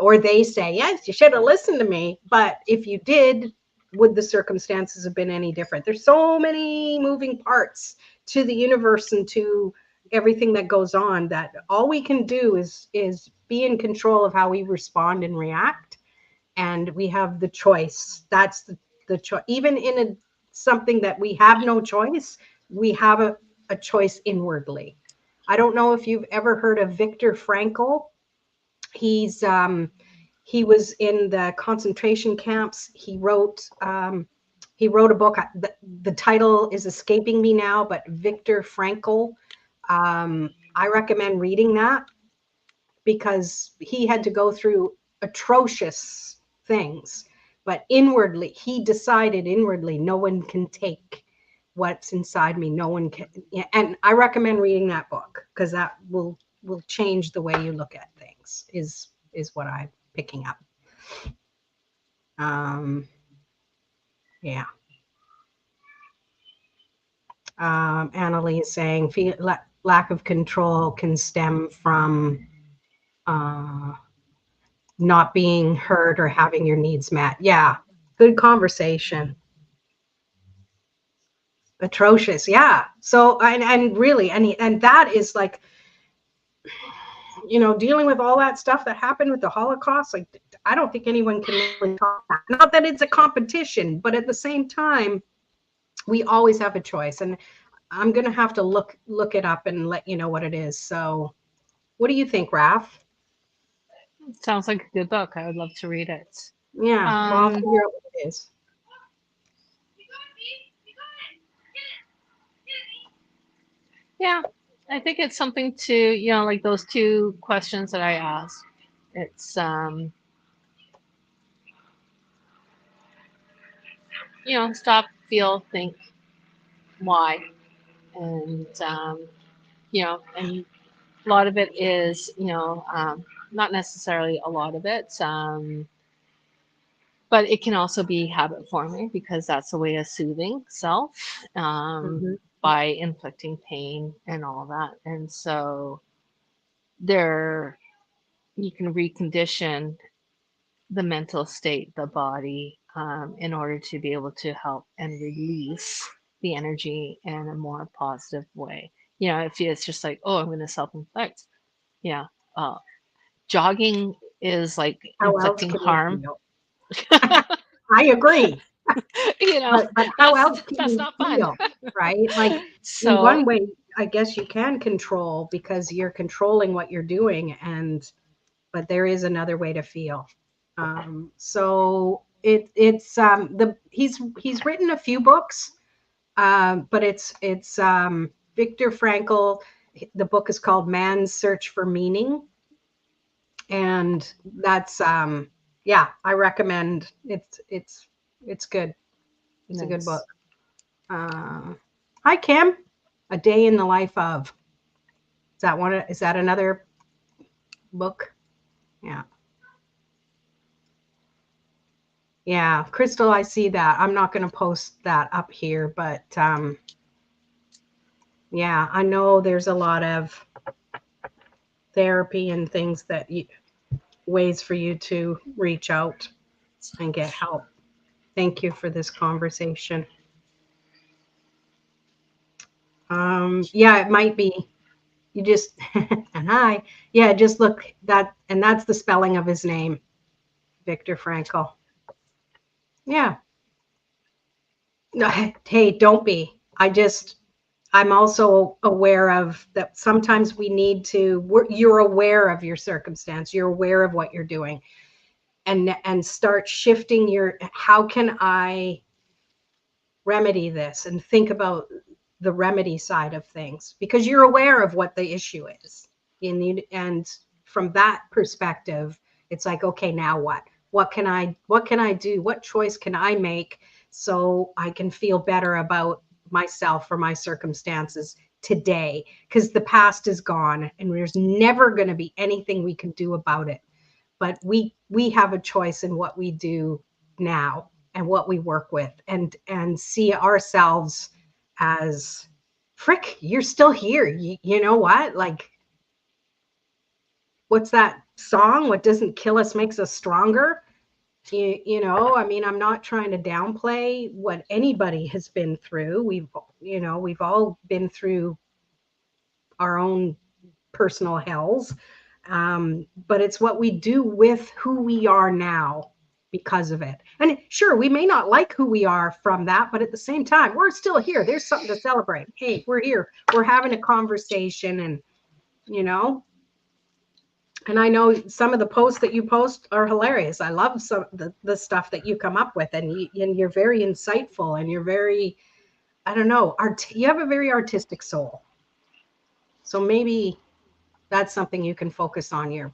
or they say, yes, you should have listened to me. But if you did, would the circumstances have been any different? There's so many moving parts to the universe and to everything that goes on, that all we can do is be in control of how we respond and react, and we have the choice. That's the choice. Even in something that we have no choice, we have a choice inwardly. I don't know if you've ever heard of Viktor Frankl. He was in the concentration camps. He wrote He wrote a book. The title is escaping me now, but Viktor Frankl. I recommend reading that because he had to go through atrocious things, but inwardly, he decided inwardly, no one can take what's inside me. No one can. And I recommend reading that book because that will change the way you look at things. Is what I'm picking up. Yeah. Annalie is saying lack of control can stem from uh, not being heard or having your needs met. Yeah, good conversation. Atrocious. Yeah. So and really, and that is like, dealing with all that stuff that happened with the Holocaust. Like, I don't think anyone can really talk that. Not that it's a competition, but at the same time, we always have a choice. And I'm gonna have to look it up and let you know what it is. So, what do you think, Raph? Sounds like a good book. I would love to read it. Yeah, well, I'll Um, figure out what it is. yeah, I think it's something to, like those two questions that I asked. It's, stop, feel, think, why. And, and a lot of it is, not necessarily a lot of it, but it can also be habit forming because that's a way of soothing self, Mm-hmm. by inflicting pain and all that. And so there, you can recondition the mental state, the body, in order to be able to help and release the energy in a more positive way. If it's just like, oh, I'm going to self inflict, yeah, uh, jogging is like How else inflicting can you harm. feel? I agree. you know, But how that's else can that's you not fun. feel, right? Like, in So one way, I guess you can control because you're controlling what you're doing, but there is another way to feel. So it's the he's written a few books, but it's Viktor Frankl. The book is called Man's Search for Meaning, and that's yeah, I recommend. It's good. It's a good book. nice. Uh, Hi, Kim. A Day in the Life of. Is that one? Is that another book? Yeah. Yeah. Crystal, I see that. I'm not going to post that up here, but yeah, I know there's a lot of therapy and things ways for you to reach out and get help. Thank you for this conversation. Yeah, it might be. You just, and hi. Yeah, just look that, and that's the spelling of his name, Viktor Frankl. Yeah. No, hey, don't be. I'm also aware of that sometimes we need you're aware of your circumstance, you're aware of what you're doing, and start shifting how can I remedy this, and think about the remedy side of things because you're aware of what the issue is. And from that perspective, it's like, okay, now what? What can I do? What choice can I make so I can feel better about myself or my circumstances today? Because the past is gone and there's never going to be anything we can do about it. But we have a choice in what we do now and what we work with, and see ourselves as, frick, you're still here. You know what? Like, what's that song? What doesn't kill us makes us stronger. I mean, I'm not trying to downplay what anybody has been through. We've all been through our own personal hells. But it's what we do with who we are now because of it. And sure, we may not like who we are from that, but at the same time, we're still here. There's something to celebrate. Hey, we're here. We're having a conversation, and you know, And I know some of the posts that you post are hilarious. I love some the stuff that you come up with, and you're very insightful, and you're very, I don't know, you have a very artistic soul. So maybe that's something you can focus on,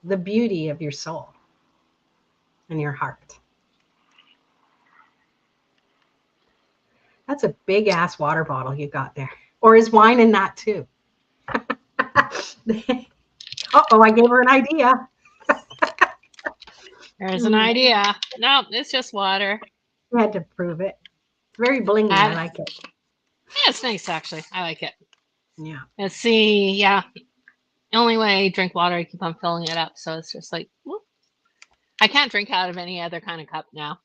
the beauty of your soul and your heart. That's a big ass water bottle you got there. Or is wine in that too? Uh-oh, I gave her an idea. There's an idea. No, it's just water. I had to prove it. It's very blingy. I like it. Yeah, it's nice actually. I like it. Yeah. Let's see. Yeah. The only way I drink water, I keep on filling it up. So it's just like, whoop. I can't drink out of any other kind of cup now.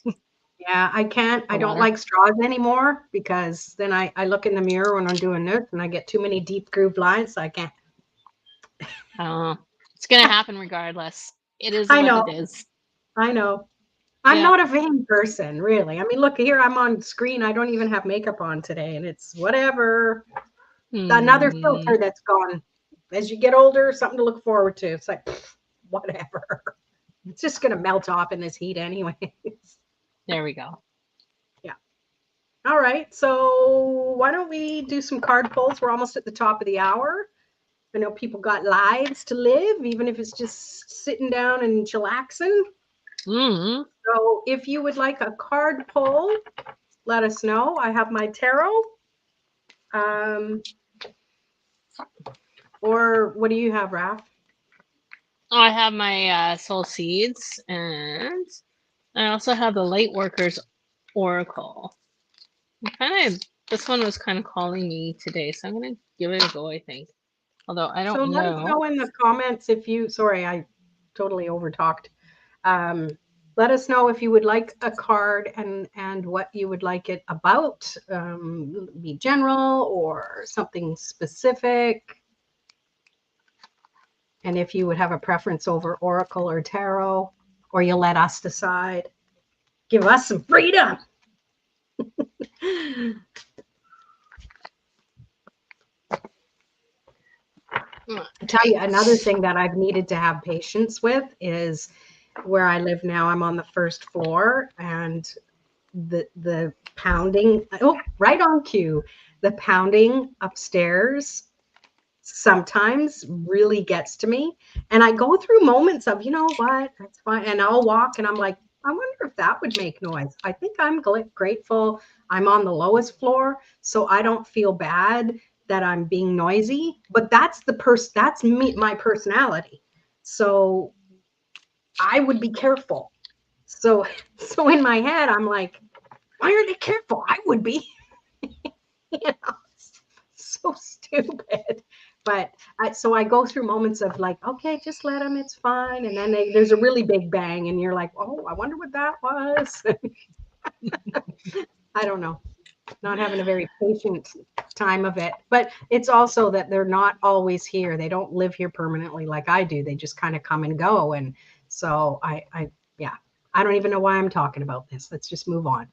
Yeah, I can't. I don't Water. like straws anymore because then I look in the mirror when I'm doing this and I get too many deep groove lines. So I can't. It's going to happen regardless. It is I what know. it is. I know. I'm Yeah. not a vain person, really. I mean, look here, I'm on screen. I don't even have makeup on today, and it's whatever. Another filter that's gone. As you get older, something to look forward to. It's like, whatever. It's just going to melt off in this heat anyways. There we go. Yeah. All right. So why don't we do some card pulls? We're almost at the top of the hour. I know people got lives to live, even if it's just sitting down and chillaxing. Mm-hmm. So if you would like a card pull, let us know. I have my tarot. Or what do you have, Raph? I have my soul seeds, and I also have the light workers oracle. This one was kind of calling me today, so I'm gonna give it a go, I think. Although I So don't let us know know. in the comments if you, sorry, I totally overtalked. Let us know if you would like a card and what you would like it about, be general or something specific. And if you would have a preference over oracle or tarot, or you'll let us decide. Give us some freedom. I tell you, another thing that I've needed to have patience with is where I live now. I'm on the first floor, and the pounding, right on cue, the pounding upstairs sometimes really gets to me. And I go through moments of, you know what, that's fine. And I'll walk and I'm like, I wonder if that would make noise. I think I'm grateful I'm on the lowest floor, so I don't feel bad that I'm being noisy. But that's that's me, my personality. So I would be careful. So in my head, I'm like, why aren't they careful? I would be. You know, so stupid. But so I go through moments of like, okay, just let them, it's fine. And then there's a really big bang, and you're like, oh, I wonder what that was. I don't know. Not having a very patient time of it. But it's also that they're not always here. They don't live here permanently like I do. They just kind of come and go. And so yeah, I don't even know why I'm talking about this. Let's just move on.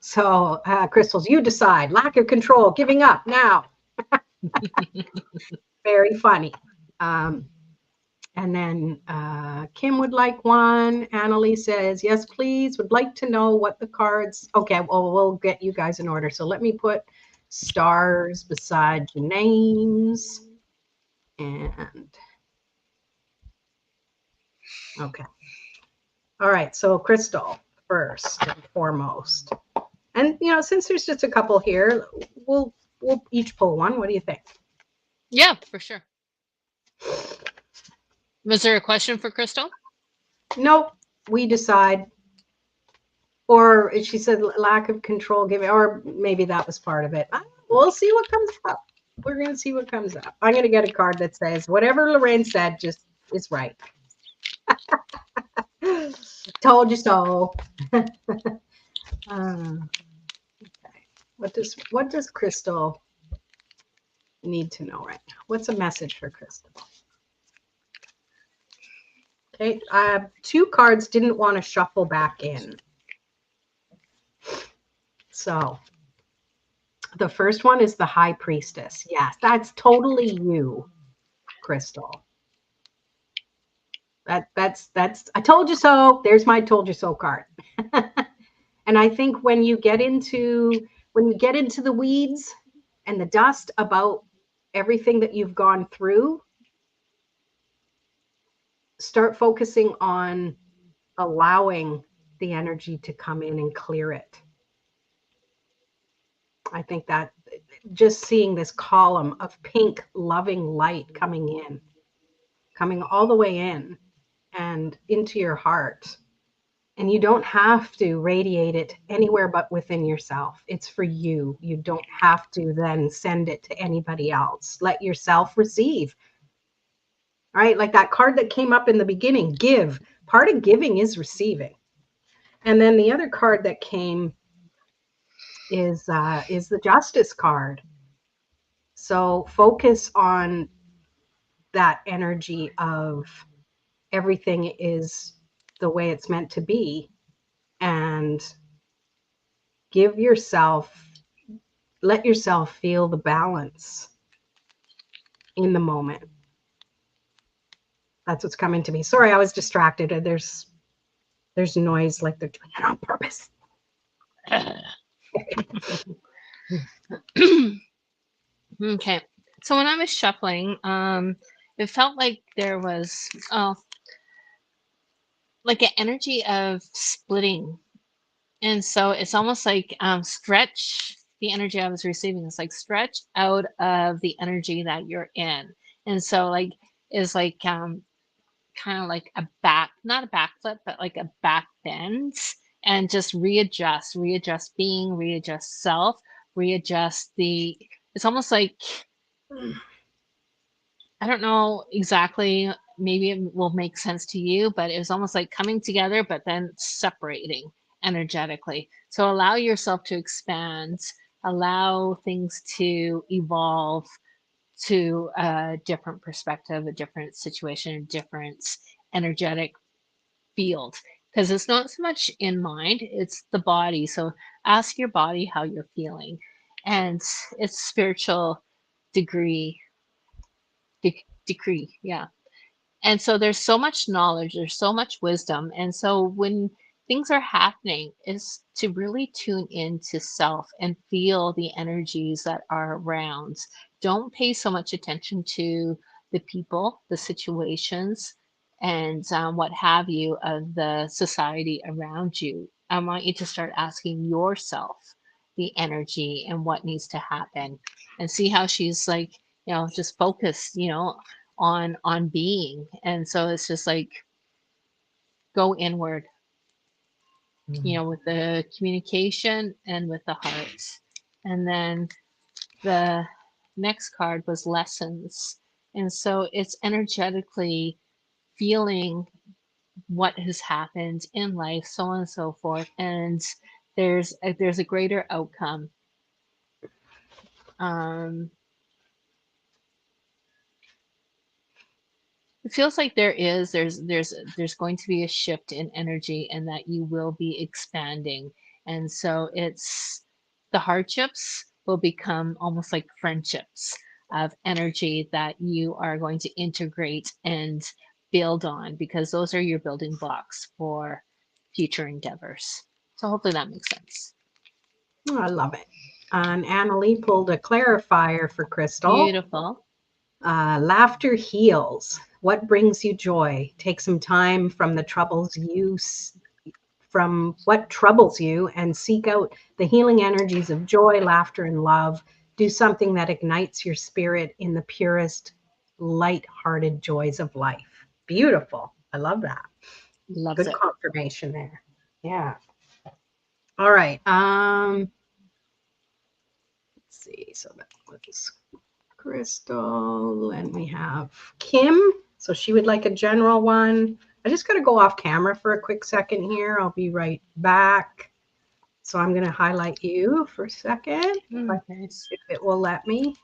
So, crystals, you decide. Lack of control, giving up now. Very funny. And then Kim would like one. Annalie says, yes, please. Would like to know what the cards. Okay, well, we'll get you guys in order. So let me put stars beside your names. And okay. All right. So Crystal first and foremost. And since there's just a couple here, we'll each pull one. What do you think? Yeah, for sure. Was there a question for Crystal? Nope. We decide. Or she said lack of control, giving, or maybe that was part of it. We'll see what comes up. We're going to see what comes up. I'm going to get a card that says whatever Lorraine said just is right. Told you so. Okay. What does Crystal need to know right now? What's a message for Crystal? Okay, 2 cards didn't want to shuffle back in. So The first one is the High Priestess. Yes, that's totally you, Crystal. That's I told you so. There's my told you so card. And I think when you get into the weeds and the dust about everything that you've gone through, start focusing on allowing the energy to come in and clear it. I think that just seeing this column of pink loving light coming all the way in and into your heart. And you don't have to radiate it anywhere but within yourself. It's for you. You don't have to then send it to anybody else. Let yourself receive. Right? Like that card that came up in the beginning, give. Part of giving is receiving. And then the other card that came is the Justice card. So focus on that energy of everything is the way it's meant to be, and give yourself let yourself feel the balance in the moment. That's what's coming to me. Sorry, I was distracted. There's noise like they're doing it on purpose. Okay. So when I was shuffling, it felt like there was like an energy of splitting. And so it's almost like stretch the energy I was receiving is like stretch out of the energy that you're in. And so like is like kind of like a back, not a back flip, but like a back bend and just readjust being, readjust self, readjust the, it's almost like, I don't know exactly, maybe it will make sense to you, but it was almost like coming together, but then separating energetically. So allow yourself to expand, allow things to evolve to a different perspective, a different situation, a different energetic field. Because it's not so much in mind, it's the body. So ask your body how you're feeling. And it's spiritual degree, decree. Yeah. And so there's so much knowledge, there's so much wisdom. And so when things are happening, is to really tune into self and feel the energies that are around. Don't pay so much attention to the people, the situations, and what have you of the society around you. I want you to start asking yourself the energy and what needs to happen and see how she's like, just focused, on being. And so it's just like go inward, with the communication and with the heart. And then the next card was lessons. And so it's energetically feeling what has happened in life, so on and so forth. And there's a greater outcome. um It feels like there's going to be a shift in energy and that you will be expanding. And so it's the hardships will become almost like friendships of energy that you are going to integrate and build on because those are your building blocks for future endeavors. So hopefully that makes sense. Oh, I love it. And Annalie pulled a clarifier for Crystal. Beautiful. Laughter heals. What brings you joy? Take some time from what troubles you and seek out the healing energies of joy, laughter, and love. Do something that ignites your spirit in the purest, light-hearted joys of life. Beautiful. I love that. Loves Good it. confirmation there. Yeah. All right. Let's see. So that was Crystal, and we have Kim. So she would like a general one. I just got to go off camera for a quick second here. I'll be right back. So I'm going to highlight you for a second, Nice. if it will let me.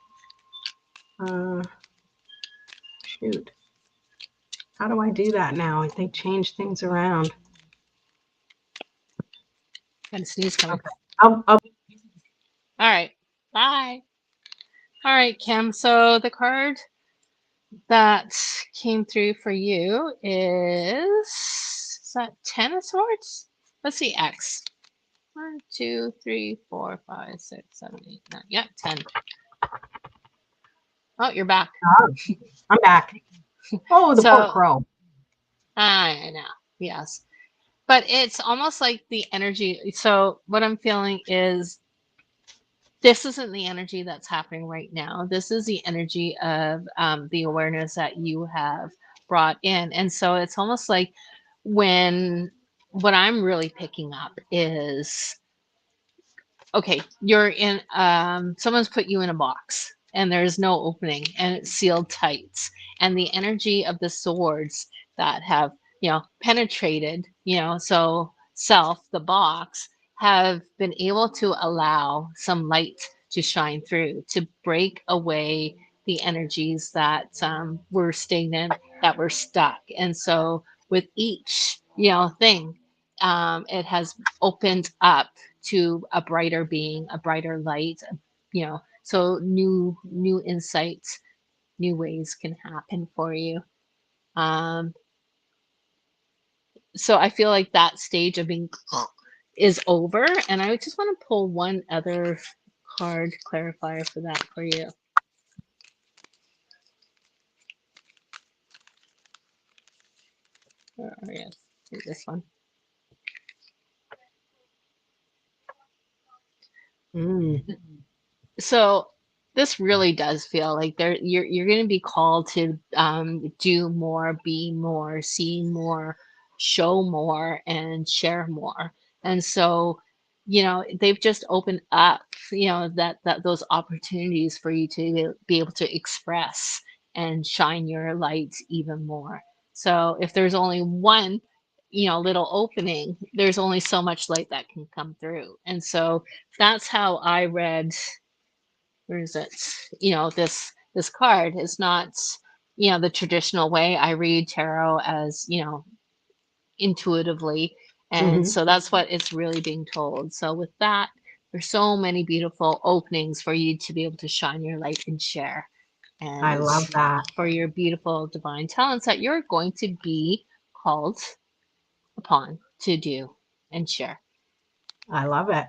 Shoot. How do I do that now? I think change things around. Got a sneeze coming. Okay. I'll All right. Bye. All right, Kim. So the card that came through for you is that 10 of Swords? Let's see, X. 1, 2, 3, 4, 5, 6, 7, 8, 9. Yeah, 10. Oh, you're back. Oh, I'm back. Oh, the poor So crow. I know. Yes. But it's almost like the energy. So what I'm feeling is this isn't the energy that's happening right now. This is the energy of the awareness that you have brought in. And so it's almost like when what I'm really picking up is okay, you're in someone's put you in a box and there's no opening and it's sealed tight. And the energy of the swords that have, penetrated, so self, the box, have been able to allow some light to shine through, to break away the energies that were stagnant, that were stuck. And so with each, thing, it has opened up to a brighter being, a brighter light, so new insights, new ways can happen for you. Um, so I feel like that stage of being is over, and I just want to pull one other card clarifier for that for you. Yes, this one. Mm. So this really does feel like you're going to be called to do more, be more, see more, show more, and share more. And so, they've just opened up, that those opportunities for you to be able to express and shine your light even more. So if there's only one, little opening, there's only so much light that can come through. And so that's how I read, where is it? This card is not, the traditional way I read tarot, as intuitively. And Hmm. so that's what it's really being told. So with that, there's so many beautiful openings for you to be able to shine your light and share, I and love that. for your beautiful divine talents that you're going to be called upon to do and share. I love it.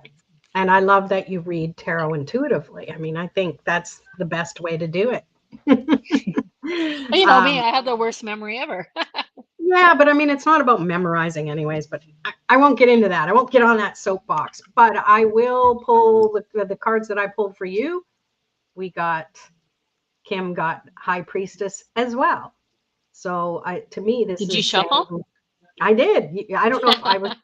And I love that you read tarot intuitively. I mean, I think that's the best way to do it. Well, you know me, um, I have the worst memory ever. yeah, but I mean, it's not about memorizing, anyways. But I won't get into that. I won't get on that soapbox. But I will pull the cards that I pulled for you. We got Kim got High Priestess as well. So to me, this Did you is saying shuffle? I did. I don't know if I was.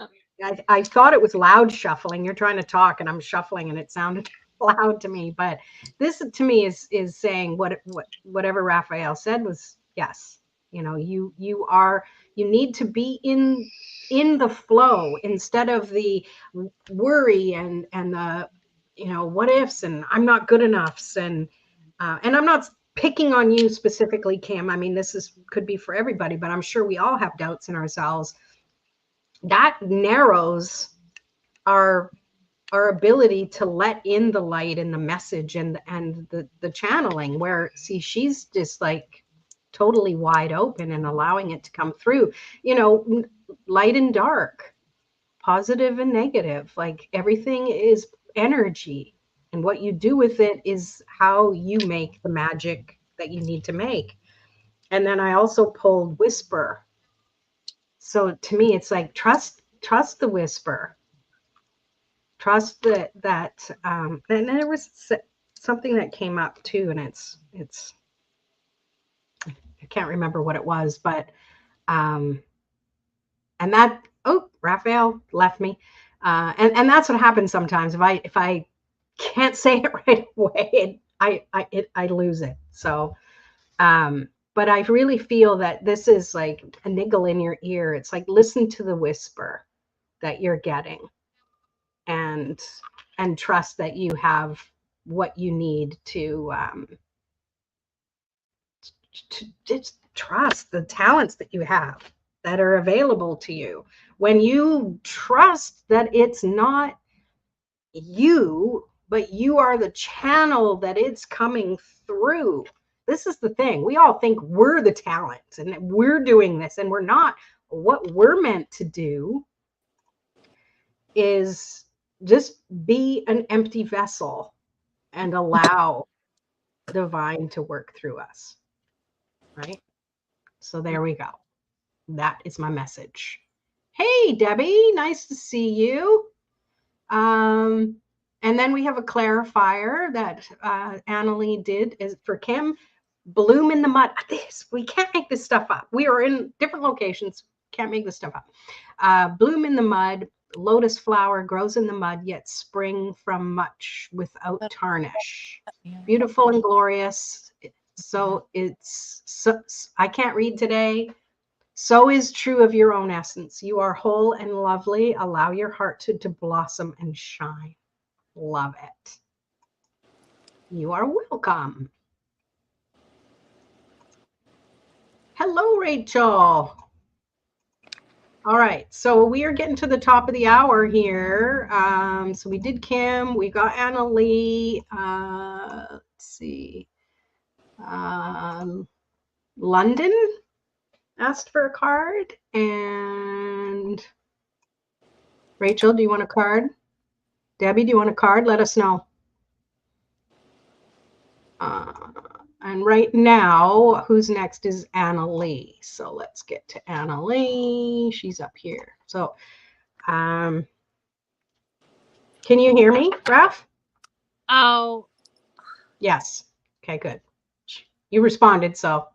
I thought it was loud shuffling. You're trying to talk, and I'm shuffling, and it sounded loud to me. But this, to me, is saying whatever Raphael said was yes. You need to be in the flow instead of the worry and the what ifs and I'm not good enoughs and I'm not picking on you specifically, Kim. I mean, this is could be for everybody, but I'm sure we all have doubts in ourselves. That narrows our our ability to let in the light and the message and the channeling, where see she's just like totally wide open and allowing it to come through, light and dark, positive and negative, like everything is energy, and what you do with it is how you make the magic that you need to make. And then I also pulled whisper. So to me it's like trust the whisper, trust that and then there was something that came up too, and it's I can't remember what it was, but um and that oh Raphael left me, and that's what happens sometimes if I can't say it right away, I lose it. So but I really feel that this is like a niggle in your ear. It's like listen to the whisper that you're getting, and and trust that you have what you need to just trust the talents that you have that are available to you. When you trust that it's not you, but you are the channel that it's coming through. This is the thing. We all think we're the talent and that we're doing this, and we're not. What we're meant to do is just be an empty vessel and allow divine to work through us. Right? So there we go. That is my message. Hey, Debbie, nice to see you. And then we have a clarifier that Annalie did is for Kim. Bloom in the mud. This, we can't make this stuff up. We are in different locations. Can't make this stuff up. Bloom in the mud. Lotus flower grows in the mud, yet spring from much without tarnish. Beautiful and glorious. So I can't read today. So is true of your own essence. You are whole and lovely. Allow your heart to blossom and shine. Love it. You are welcome. Hello, Rachel. All right, so we are getting to the top of the hour here. So we did Kim, we got Annalie. Let's see. London asked for a card, and Rachel, do you want a card? Debbie, do you want a card? Let us know. And right now, who's next is Annalie. So let's get to Annalie. She's up here. So, can you hear me, Raf? Oh. Yes. Okay, good. You responded, so.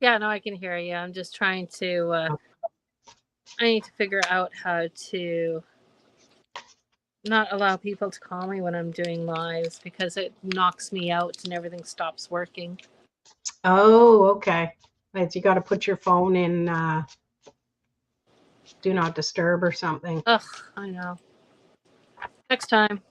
Yeah, no, I can hear you. I'm just trying to, I need to figure out how to not allow people to call me when I'm doing lives because it knocks me out and everything stops working. Oh, okay. You got to put your phone in do not disturb or something. Ugh, I know. Next time.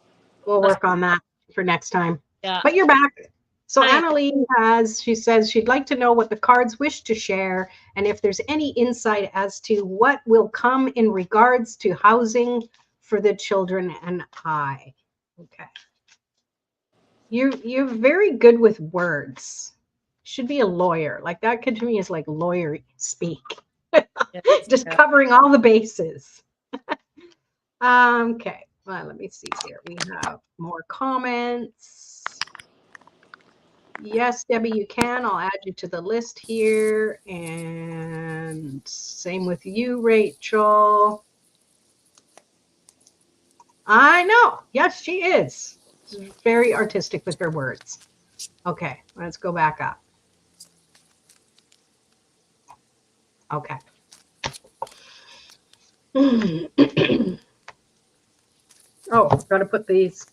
We'll work on that for next time. Yeah. But you're back. So Annalie she says she'd like to know what the cards wish to share and if there's any insight as to what will come in regards to housing for the children and I. Okay. You're very good with words. Should be a lawyer. Like that to me is like lawyer speak. Just covering all the bases. Okay. Well, let me see here. We have more comments. Yes, Debbie, you can. I'll add you to the list here. And same with you, Rachel. I know. Yes, she is. She's very artistic with her words. Okay, let's go back up. Okay. Oh, got to put these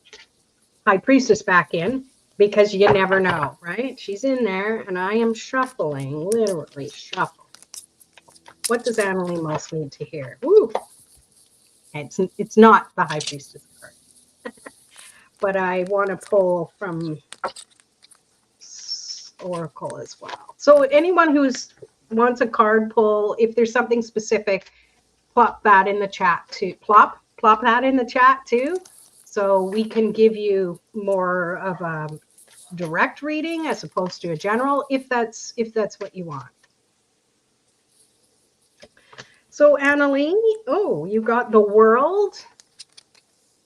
High Priestess back in because you never know, right? She's in there and I am shuffling, literally shuffling. What does Annalie most need to hear? Woo! It's not the High Priestess card. But I want to pull from Oracle as well. So anyone who's wants a card pull, if there's something specific, plop that in the chat too. Plop that in the chat too, so we can give you more of a direct reading as opposed to a general, if that's what you want. So Annalie, oh, you got the World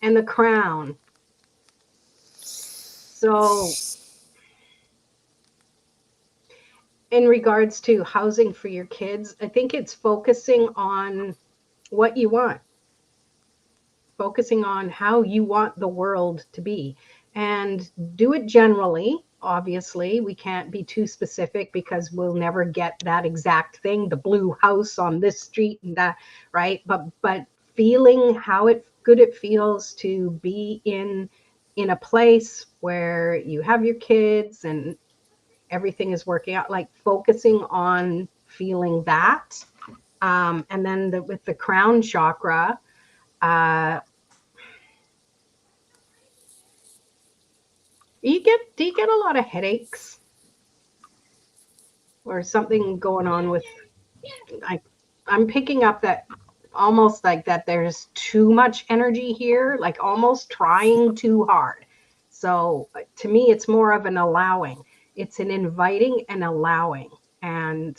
and the Crown. So in regards to housing for your kids, I think it's focusing on what you want, focusing on how you want the world to be, and do it generally. Obviously, we can't be too specific because we'll never get that exact thing, the blue house on this street and that, right? But feeling how good it feels to be in a place where you have your kids and everything is working out, like focusing on feeling that. And then with the crown chakra, do you get a lot of headaches or something going on with, I'm picking up that almost like that there's too much energy here, like almost trying too hard. So to me, it's more of an allowing. It's an inviting and allowing, and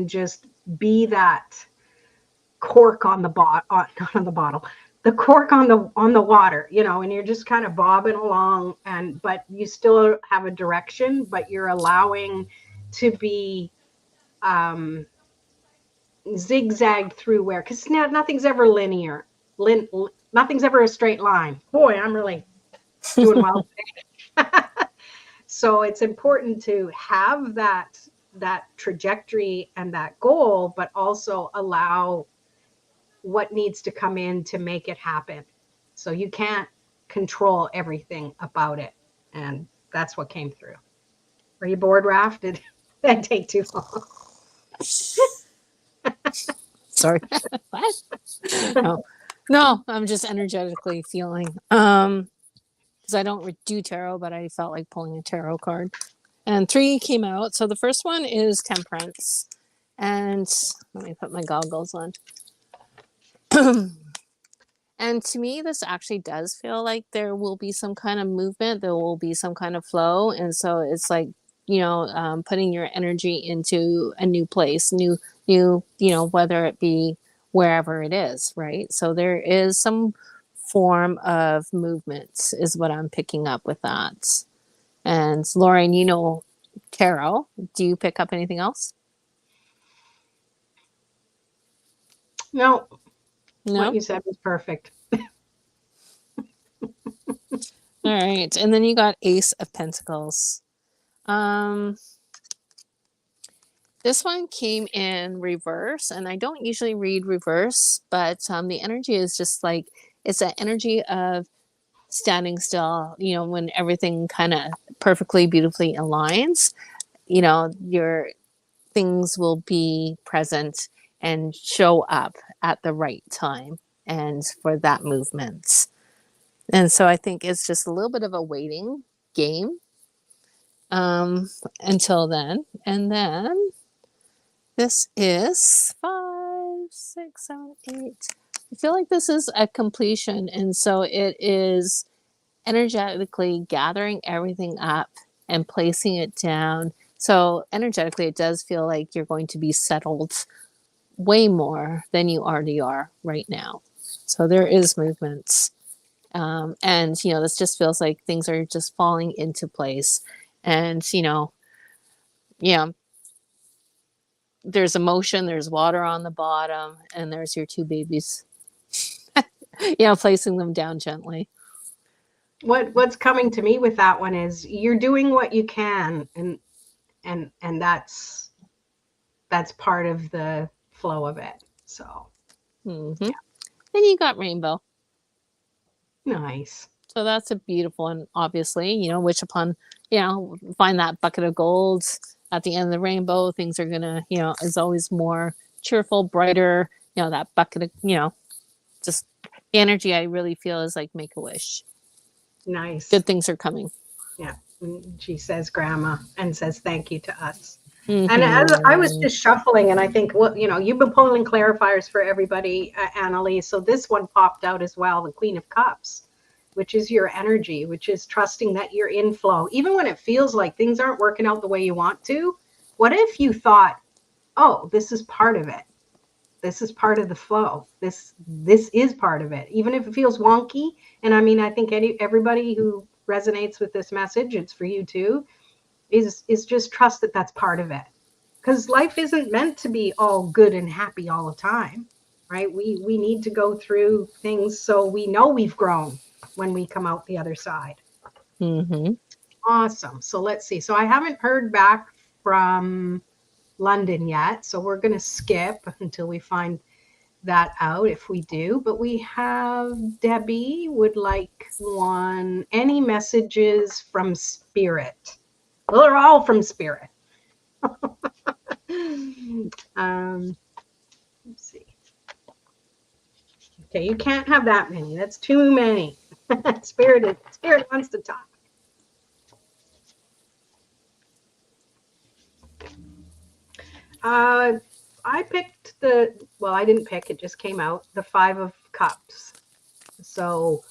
just be that cork on the not on the bottle, the cork on the water, and you're just kind of bobbing along, but you still have a direction, but you're allowing to be um zigzagged through, where because nothing's ever linear. Nothing's ever a straight line. Boy, I'm really doing well today. So it's important to have that trajectory and that goal, but also allow what needs to come in to make it happen. So you can't control everything about it. And that's what came through. Were you bored, Raph? Did that take too long? Sorry. What? No. No, I'm just energetically feeling. Because I don't do tarot, but I felt like pulling a tarot card. And 3 came out. So the first one is Temperance. And let me put my goggles on. And to me, this actually does feel like there will be some kind of movement, there will be some kind of flow. And so it's like, putting your energy into a new place, whether it be wherever it is, right? So there is some form of movement, is what I'm picking up with that. And Lorraine, tarot. Do you pick up anything else? No, what No? you said was perfect. All right. And then you got Ace of Pentacles. Um, This one came in reverse, and I don't usually read reverse, but the energy is just like it's an energy of standing still, when everything kind of perfectly, beautifully aligns, your things will be present and show up at the right time and for that movement. And so I think it's just a little bit of a waiting game until then. And then this is 5, 6, 7, 8. I feel like this is a completion. And so it is energetically gathering everything up and placing it down. So energetically, it does feel like you're going to be settled way more than you already are right now. So there is movement. And, this just feels like things are just falling into place. And, yeah, there's emotion, there's water on the bottom, and there's your 2 babies. Placing them down gently. What's coming to me with that one is you're doing what you can, and that's part of the flow of it. So Mm-hmm. Yeah. Then you got Rainbow. Nice. So that's a beautiful one, obviously, which upon, find that bucket of gold at the end of the rainbow, things are going to, is always more cheerful, brighter, that bucket of, just the energy I really feel is like make a wish. Nice. Good things are coming. Yeah. She says grandma and says thank you to us. Mm-hmm. And as I was just shuffling, and I think, well, you've been pulling clarifiers for everybody, Annalise. So this one popped out as well, the Queen of Cups, which is your energy, which is trusting that you're in flow. Even when it feels like things aren't working out the way you want to, what if you thought, oh, this is part of it. This is part of the flow. This is part of it, even if it feels wonky. And I mean, I think everybody who resonates with this message, it's for you too, is just trust that that's part of it. Because life isn't meant to be all good and happy all the time, right? We need to go through things so we know we've grown when we come out the other side. Mm-hmm. Awesome. So let's see. So I haven't heard back from London yet, so we're going to skip until we find that out, if we do. But we have Debbie would like one. Any messages from Spirit? Well, they're all from Spirit. Let's see. Okay, you can't have that many. That's too many. Spirit wants to talk. I picked well, I didn't pick, it just came out, the 5 of Cups. So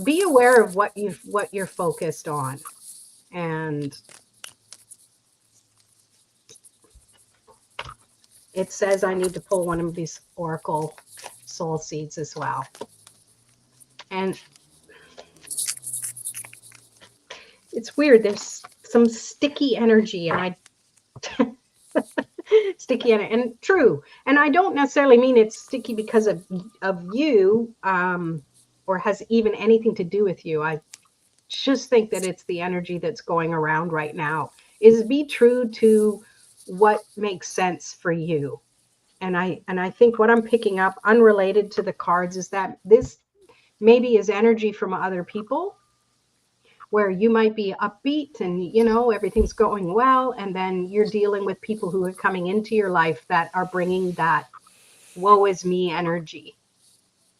be aware of what you're focused on. And it says I need to pull one of these Oracle soul seeds as well. And it's weird. There's some sticky energy, and sticky and true. And I don't necessarily mean it's sticky because of you, or has even anything to do with you. I just think that it's the energy that's going around right now. Is be true to what makes sense for you. And I think what I'm picking up, unrelated to the cards, is that this maybe is energy from other people, where you might be upbeat and everything's going well, and then you're dealing with people who are coming into your life that are bringing that woe is me energy.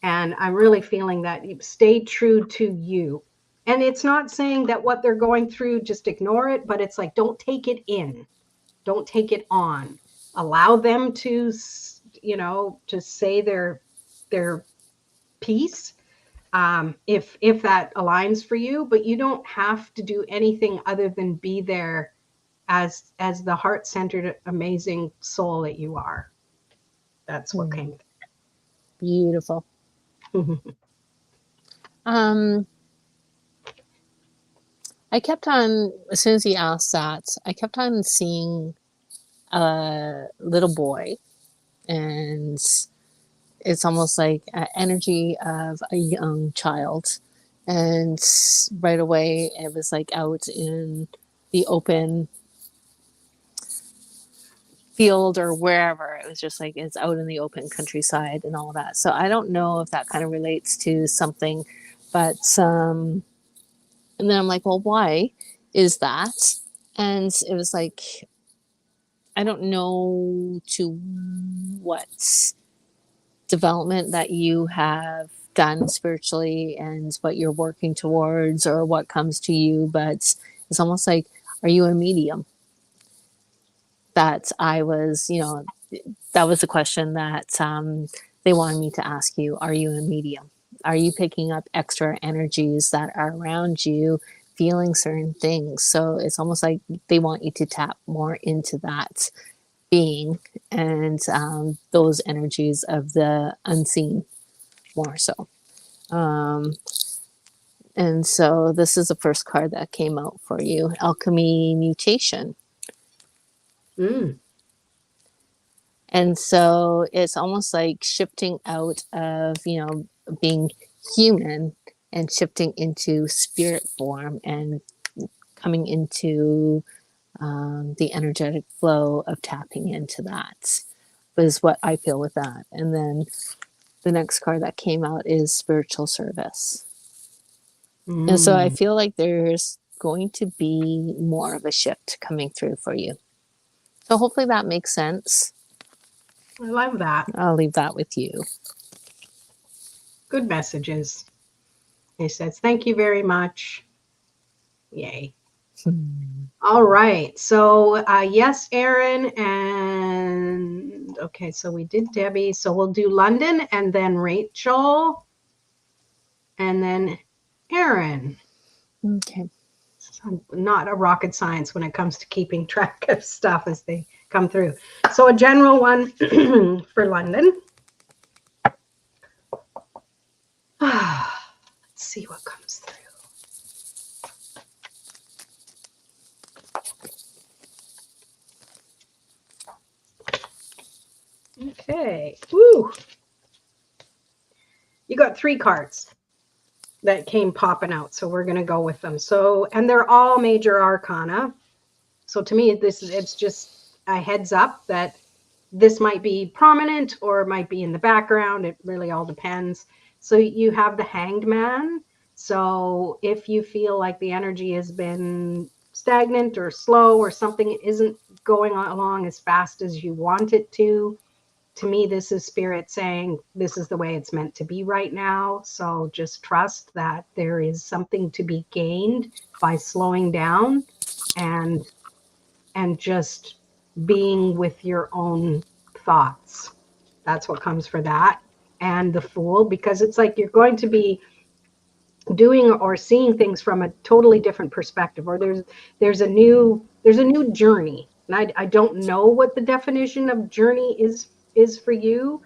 And I'm really feeling that you stay true to you. And it's not saying that what they're going through, just ignore it, but it's like, don't take it in, don't take it on. Allow them to just say their piece, if that aligns for you. But you don't have to do anything other than be there as the heart-centered, amazing soul that you are. That's what came. Beautiful. I kept on, as soon as he asked that, I kept on seeing a little boy, and it's almost like an energy of a young child. And right away, it was like out in the open field or wherever. It was just like it's out in the open countryside and all that. So I don't know if that kind of relates to something, but and then I'm like, well, why is that? And it was like, I don't know to what development that you have done spiritually and what you're working towards or what comes to you, but it's almost like, are you a medium? That I was, that was the question that they wanted me to ask you. Are you a medium? Are you picking up extra energies that are around you, feeling certain things? So it's almost like they want you to tap more into that being and those energies of the unseen more so. And so this is the first card that came out for you, Alchemy Mutation. And so it's almost like shifting out of, being human and shifting into spirit form and coming into the energetic flow of tapping into that is what I feel with that. And then the next card that came out is Spiritual Service. And so I feel like there's going to be more of a shift coming through for you. So hopefully that makes sense. I love that. I'll leave that with you. Good messages. He says, thank you very much. Yay. All right. So yes, Aaron. And okay, so we did Debbie. So we'll do London and then Rachel and then Aaron. Okay. So not a rocket science when it comes to keeping track of stuff as they come through. So a general one for London. Let's see what comes through. Okay. Woo. You got 3 cards that came popping out, so we're going to go with them. So, and they're all major arcana. So to me, it's just a heads up that this might be prominent or it might be in the background. It really all depends. So you have the Hanged Man. So if you feel like the energy has been stagnant or slow or something isn't going along as fast as you want it to me, this is spirit saying this is the way it's meant to be right now. So just trust that there is something to be gained by slowing down and just being with your own thoughts. That's what comes for that. And the Fool, because it's like you're going to be doing or seeing things from a totally different perspective, or there's a new journey. And I don't know what the definition of journey is for you.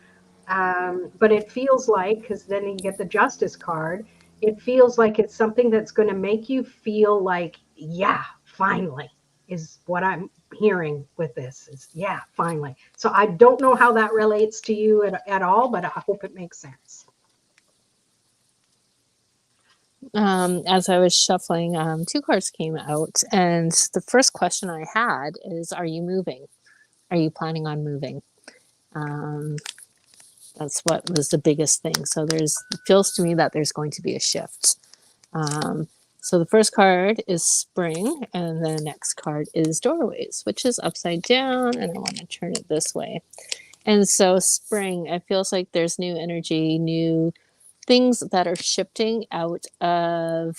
But it feels like, because then you get the justice card, it feels like it's something that's going to make you feel like, yeah, finally, is what I'm hearing with this, is yeah, finally. So I don't know how that relates to you at all, but I hope it makes sense. As I was shuffling, two cards came out, and the first question I had is, "Are you moving? Are you planning on moving?" Um, that's what was the biggest thing. So it feels to me that there's going to be a shift. Um, so the first card is Spring, and the next card is Doorways, which is upside down, and I want to turn it this way. And so Spring, it feels like there's new energy, new things that are shifting out of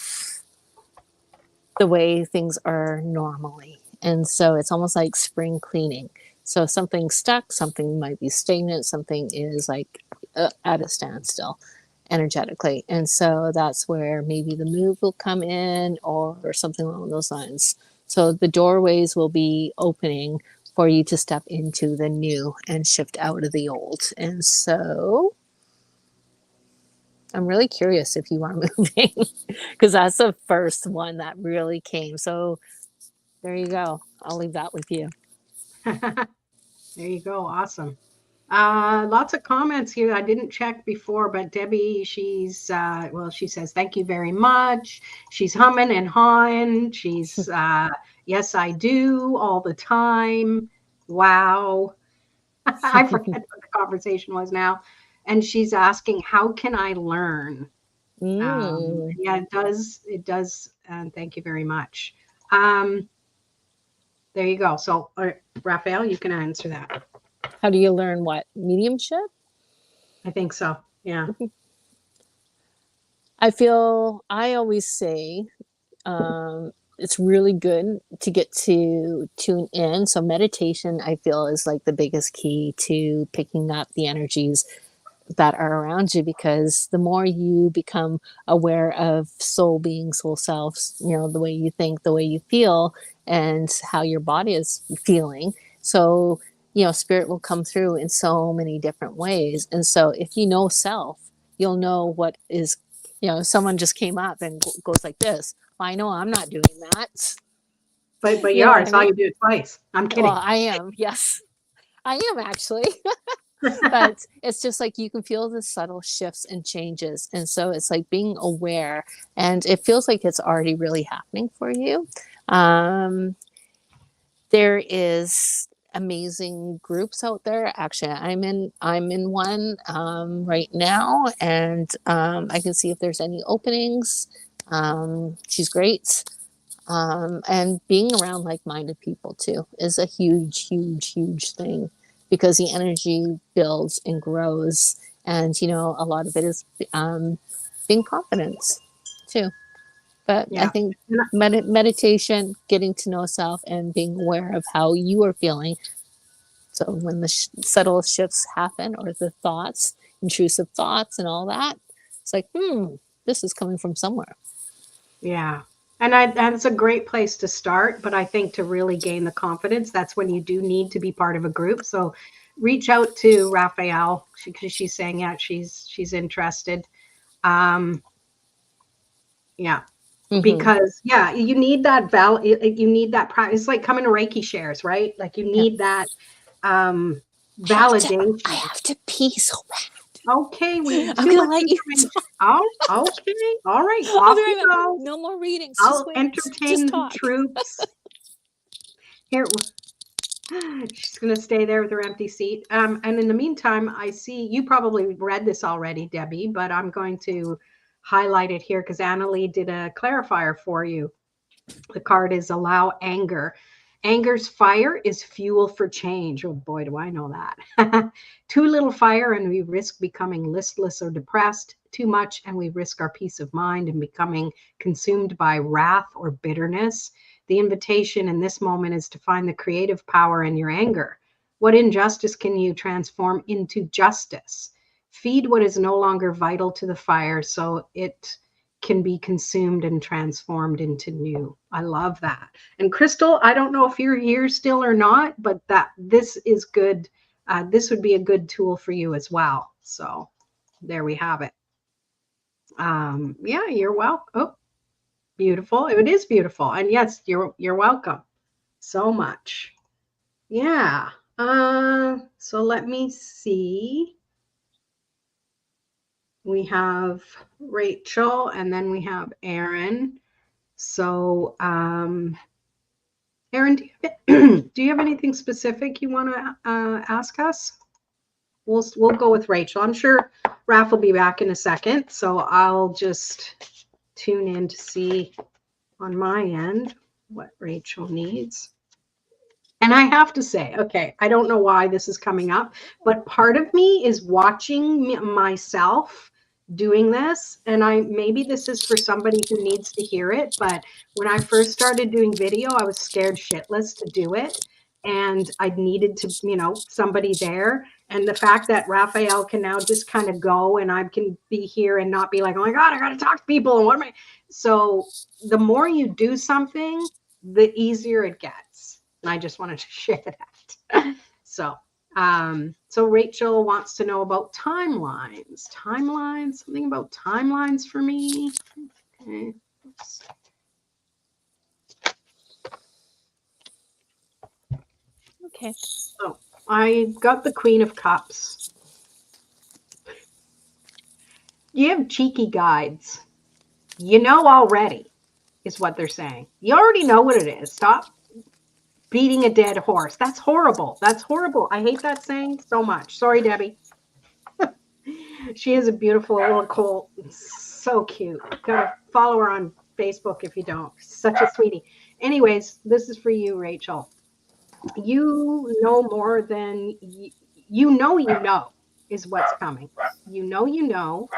the way things are normally. And so it's almost like spring cleaning. So something's stuck, something might be stagnant, something is like at a standstill energetically. And so that's where maybe the move will come in, or something along those lines. So the doorways will be opening for you to step into the new and shift out of the old. And so I'm really curious if you are moving, because that's the first one that really came. So there you go. I'll leave that with you. There you go. Awesome. Lots of comments here. I didn't check before, but Debbie, well, she says, thank you very much. She's humming and hawing. She's, yes, I do all the time. Wow. I forget what the conversation was now. And she's asking, how can I learn? Yeah, it does. It does. And thank you very much. Um, there you go. So, Raphael, you can answer that. How do you learn what? Mediumship? I think so. Yeah. I always say it's really good to get to tune in. So meditation, I feel, is like the biggest key to picking up the energies that are around you, because the more you become aware of soul being, soul selves, the way you think, the way you feel, and how your body is feeling. So, spirit will come through in so many different ways. And so if you know self, you'll know what is, someone just came up and goes like this. Well, I know I'm not doing that. But You you know are. what I I saw mean? you do it twice. I'm Well, kidding. I am. Yes, I am actually. But it's just like you can feel the subtle shifts and changes. And so it's like being aware, and it feels like it's already really happening for you. There is amazing groups out there. Actually, I'm in one right now, and I can see if there's any openings. She's great. And being around like-minded people too is a huge, huge, huge thing, because the energy builds and grows, and a lot of it is being confident too. But I Yeah. think And meditation, getting to know self, and being aware of how you are feeling. So when the subtle shifts happen, or the thoughts, intrusive thoughts, and all that, it's like, this is coming from somewhere. yeah. And that's a great place to start. But I think to really gain the confidence, that's when you do need to be part of a group. So reach out to Raphael, because she's saying, yeah, she's interested. Um, yeah. Mm-hmm. Because yeah, you need that you need that practice. It's like coming to Reiki shares, right? Like you Yep. need that I validation. have to pee so bad. Okay, I'm too gonna much let you information. talk. Oh, okay. All right, I'll off be you right back. go. No more readings. Just I'll wait. Just entertain the talk. troops. Here, she's going to stay there with her empty seat. And in the meantime, I see you probably read this already, Debbie, but I'm going to highlight it here because Annalie did a clarifier for you. The card is allow anger. Anger's fire is fuel for change. Oh boy, do I know that. Too little fire and we risk becoming listless or depressed. Too much and we risk our peace of mind and becoming consumed by wrath or bitterness. The invitation in this moment is to find the creative power in your anger. What injustice can you transform into justice? Feed what is no longer vital to the fire so it can be consumed and transformed into new. I love that. And Crystal, I don't know if you're here still or not, but that this is good. This would be a good tool for you as well. So there we have it. Yeah, you're welcome. Oh, beautiful. It is beautiful. And yes, you're welcome so much. Yeah. So let me see. We have Rachel and then we have Aaron. So, Aaron, do you have anything specific you want to ask us? We'll go with Rachel. I'm sure Raph will be back in a second, so I'll just tune in to see on my end what Rachel needs. And I have to say, okay, I don't know why this is coming up, but part of me is watching myself doing this. And maybe this is for somebody who needs to hear it, but when I first started doing video, I was scared shitless to do it. And I needed to, somebody there. And the fact that Raphael can now just kind of go and I can be here and not be like, oh my God, I got to talk to people. And what am I? So the more you do something, the easier it gets. And I just wanted to share that. So Rachel wants to know about timelines. Timelines, something about timelines for me. Okay. Oops. Okay. So I got the Queen of Cups. You have cheeky guides. You know already, is what they're saying. You already know what it is. Stop beating a dead horse. That's horrible. That's horrible. I hate that saying so much. Sorry, Debbie. She is a beautiful little colt. So cute. Gotta follow her on Facebook if you don't. Such a sweetie. Anyways, this is for you, Rachel. You know more than you know is what's coming. You know.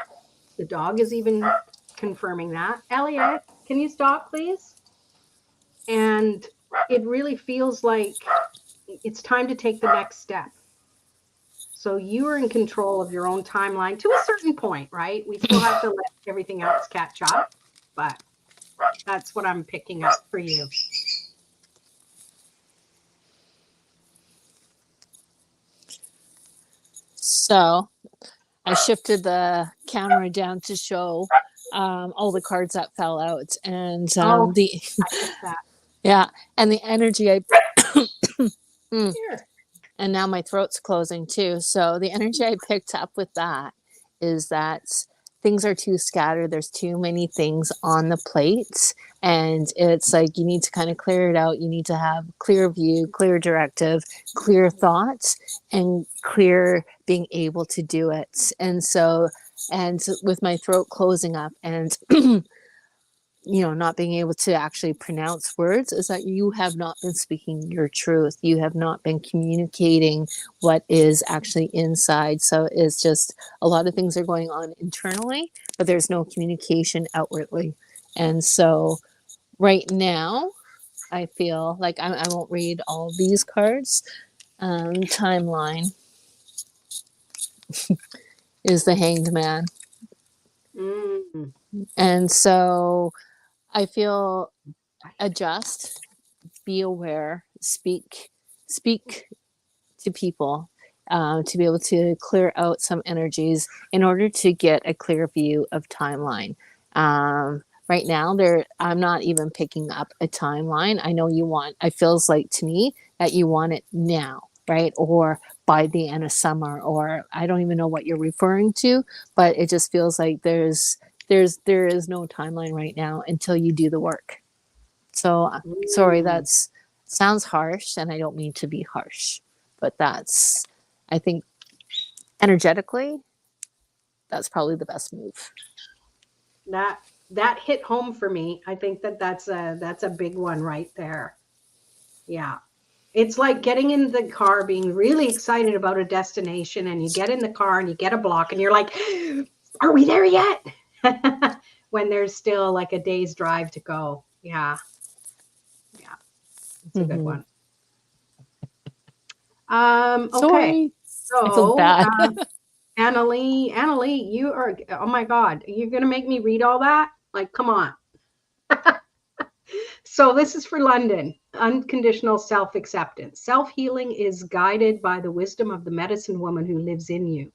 The dog is even confirming that. Elliot, can you stop, please? And it really feels like it's time to take the next step. So you are in control of your own timeline to a certain point, right? We still have to let everything else catch up, but that's what I'm picking up for you. So I shifted the camera down to show all the cards that fell out, and yeah, and the energy I and now my throat's closing too. So the energy I picked up with that is that things are too scattered. There's too many things on the plate. And it's like you need to kind of clear it out. You need to have clear view, clear directive, clear thoughts, and clear being able to do it. And so, and with my throat closing up and not being able to actually pronounce words, is that you have not been speaking your truth. You have not been communicating what is actually inside. So it's just a lot of things are going on internally, but there's no communication outwardly. And so right now, I feel like I won't read all these cards. Timeline is the Hanged Man. Mm. And so I feel adjust, be aware, speak to people, to be able to clear out some energies in order to get a clear view of timeline. Right now, I'm not even picking up a timeline. I know it feels like to me that you want it now, right? Or by the end of summer, or I don't even know what you're referring to, but it just feels like there is no timeline right now until you do the work. So sorry, that sounds harsh, and I don't mean to be harsh, but I think energetically, that's probably the best move. That hit home for me. I think that's a big one right there. Yeah. It's like getting in the car, being really excited about a destination, and you get in the car and you get a block and you're like, are we there yet? When there's still like a day's drive to go. Yeah. It's a good one. Okay. Sorry. I feel So, bad. Annalie, you are, oh my God, you're going to make me read all that? Like, come on. So this is for London. Unconditional self-acceptance. Self-healing is guided by the wisdom of the medicine woman who lives in you.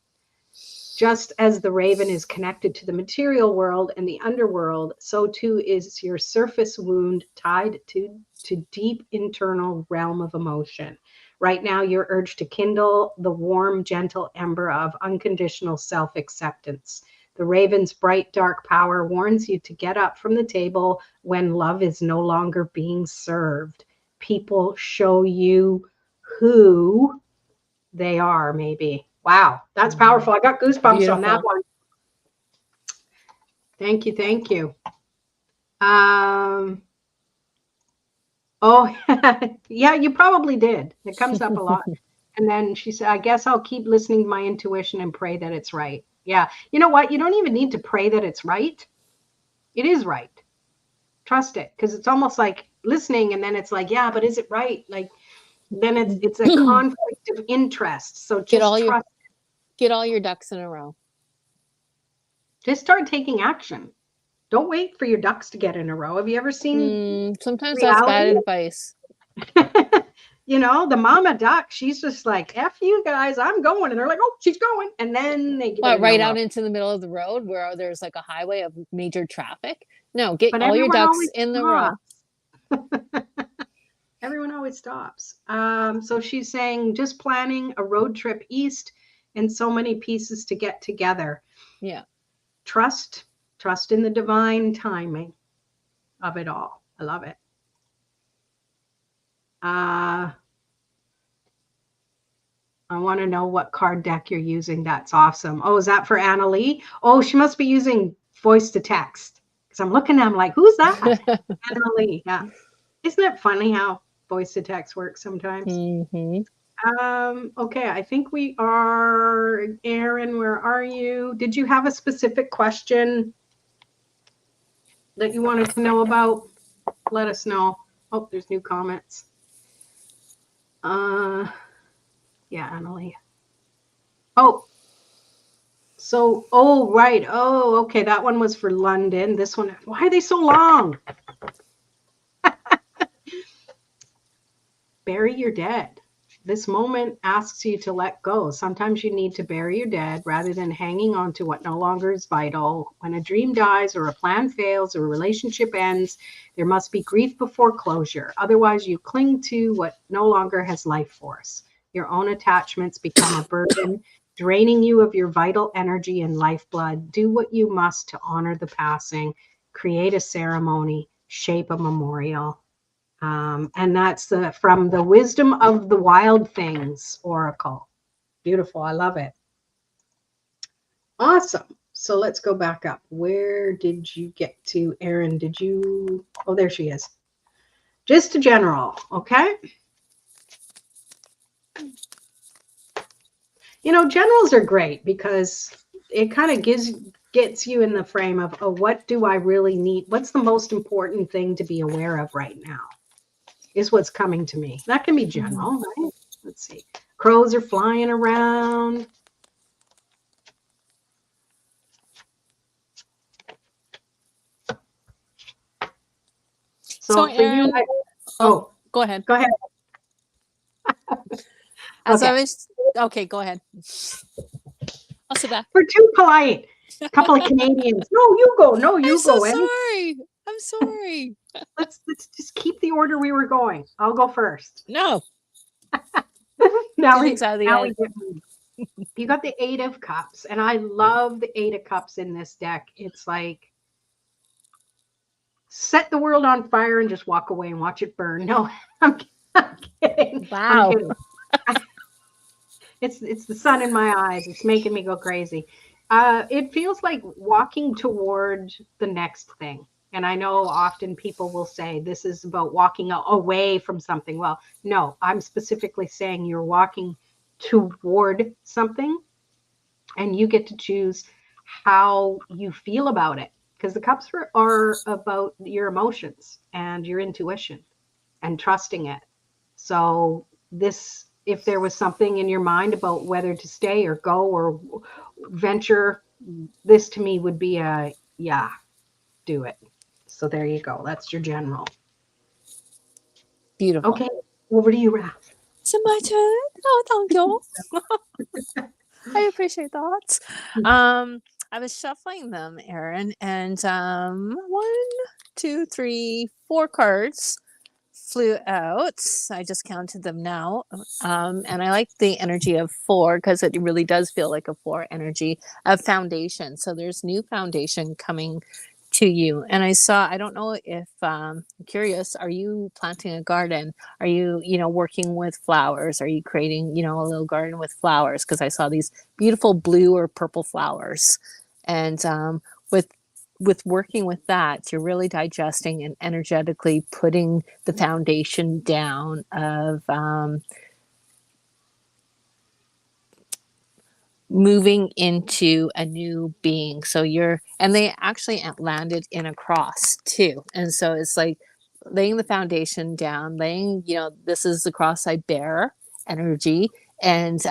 Just as the raven is connected to the material world and the underworld, so too is your surface wound tied to deep internal realm of emotion. Right now, you're urged to kindle the warm, gentle ember of unconditional self-acceptance. The raven's bright, dark power warns you to get up from the table when love is no longer being served. People show you who they are, maybe. Wow, that's powerful. I got goosebumps on that Beautiful. one. Thank you, thank you. Um, oh, yeah, you probably did. It comes up a lot. And then she said, I guess I'll keep listening to my intuition and pray that it's right. Yeah. You know what? You don't even need to pray that it's right. It is right. Trust it. Because it's almost like listening and then it's like, yeah, but is it right? Like then it's a conflict of interest. So just trust. Get all your ducks in a row. Just start taking action. Don't wait for your ducks to get in a row. Have you ever seen Sometimes that's bad reality? advice. You know, the mama duck, she's just like, F you guys, I'm going. And they're like, oh, she's going. And then they get What, in a right row. out into the middle of the road where there's like a highway of major traffic? No, get But all your everyone ducks always in the row. stops. Everyone always stops. So she's saying just planning a road trip east and so many pieces to get together. Yeah. Trust in the divine timing of it all. I love it. I want to know what card deck you're using. That's awesome. Oh, is that for Annalie? Oh, she must be using voice to text because I'm looking at them like, who's that? Annalie. Yeah. Isn't it funny how voice to text works sometimes? Okay, I think we are. Erin, where are you? Did you have a specific question that you wanted to know about? Let us know. Oh, there's new comments. Yeah, Annalie. Oh, so, oh, right. Oh, okay. That one was for London. This one, why are they so long? Bury your dead. This moment asks you to let go. Sometimes you need to bury your dead rather than hanging on to what no longer is vital. When a dream dies or a plan fails or a relationship ends, there must be grief before closure. Otherwise, you cling to what no longer has life force. Your own attachments become a burden, draining you of your vital energy and lifeblood. Do what you must to honor the passing. Create a ceremony, shape a memorial. And that's from the Wisdom of the Wild Things Oracle. Beautiful. I love it. Awesome. So let's go back up. Where did you get to, Erin? Did you? Oh, there she is. Just a general. Okay. You know, generals are great because it kind of gets you in the frame of, oh, what do I really need? What's the most important thing to be aware of right now? Is what's coming to me. That can be general, right? Let's see. Crows are flying around. So for Erin, you, go ahead. Go ahead. Okay, go ahead. I'll sit back. We're too polite. A couple of Canadians. No, you go. No, you I'm so go. sorry. I'm sorry. Let's just keep the order we were going. I'll go first. No. Now we you got the 8 of Cups, and I love the 8 of Cups in this deck. It's like set the world on fire and just walk away and watch it burn. No, I'm kidding. Wow. I'm kidding. It's the sun in my eyes. It's making me go crazy. It feels like walking toward the next thing. And I know often people will say this is about walking away from something. Well, no, I'm specifically saying you're walking toward something and you get to choose how you feel about it. Because the cups are about your emotions and your intuition and trusting it. So this if there was something in your mind about whether to stay or go or venture, this to me would be a yeah, do it. So there you go. That's your general. Beautiful. Okay, over to you, Raph. Is it my turn? Oh, thank you. I appreciate that. I was shuffling them, Erin, and one, two, three, four cards flew out. I just counted them now. And I like the energy of four because it really does feel like a four energy of foundation. So there's new foundation coming to you. And I don't know if I'm curious, are you planting a garden? Are you, working with flowers? Are you creating, a little garden with flowers? Because I saw these beautiful blue or purple flowers. And with working with that, you're really digesting and energetically putting the foundation down of moving into a new being. So and they actually landed in a cross too. And so it's like laying the foundation down, this is the cross I bear energy, and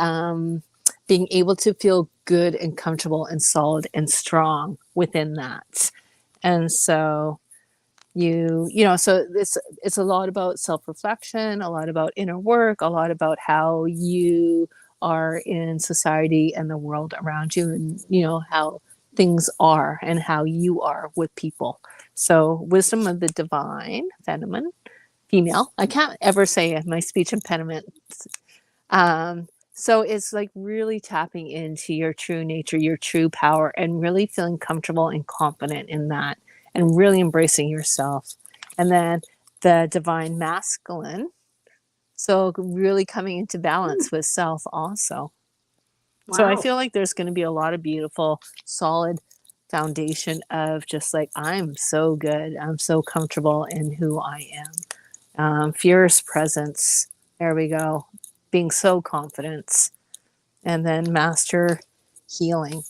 being able to feel good and comfortable and solid and strong within that. And so so it's a lot about self-reflection, a lot about inner work, a lot about how you are in society and the world around you, and how things are and how you are with people. So wisdom of the divine feminine, female, I can't ever say my speech impediment. So it's like really tapping into your true nature, your true power, and really feeling comfortable and confident in that, and really embracing yourself. And then the divine masculine. So really coming into balance with self also. So I Wow. feel like there's going to be a lot of beautiful, solid foundation of just like, I'm so good. I'm so comfortable in who I am. Fierce presence. There we go. Being so confident. And then master healing.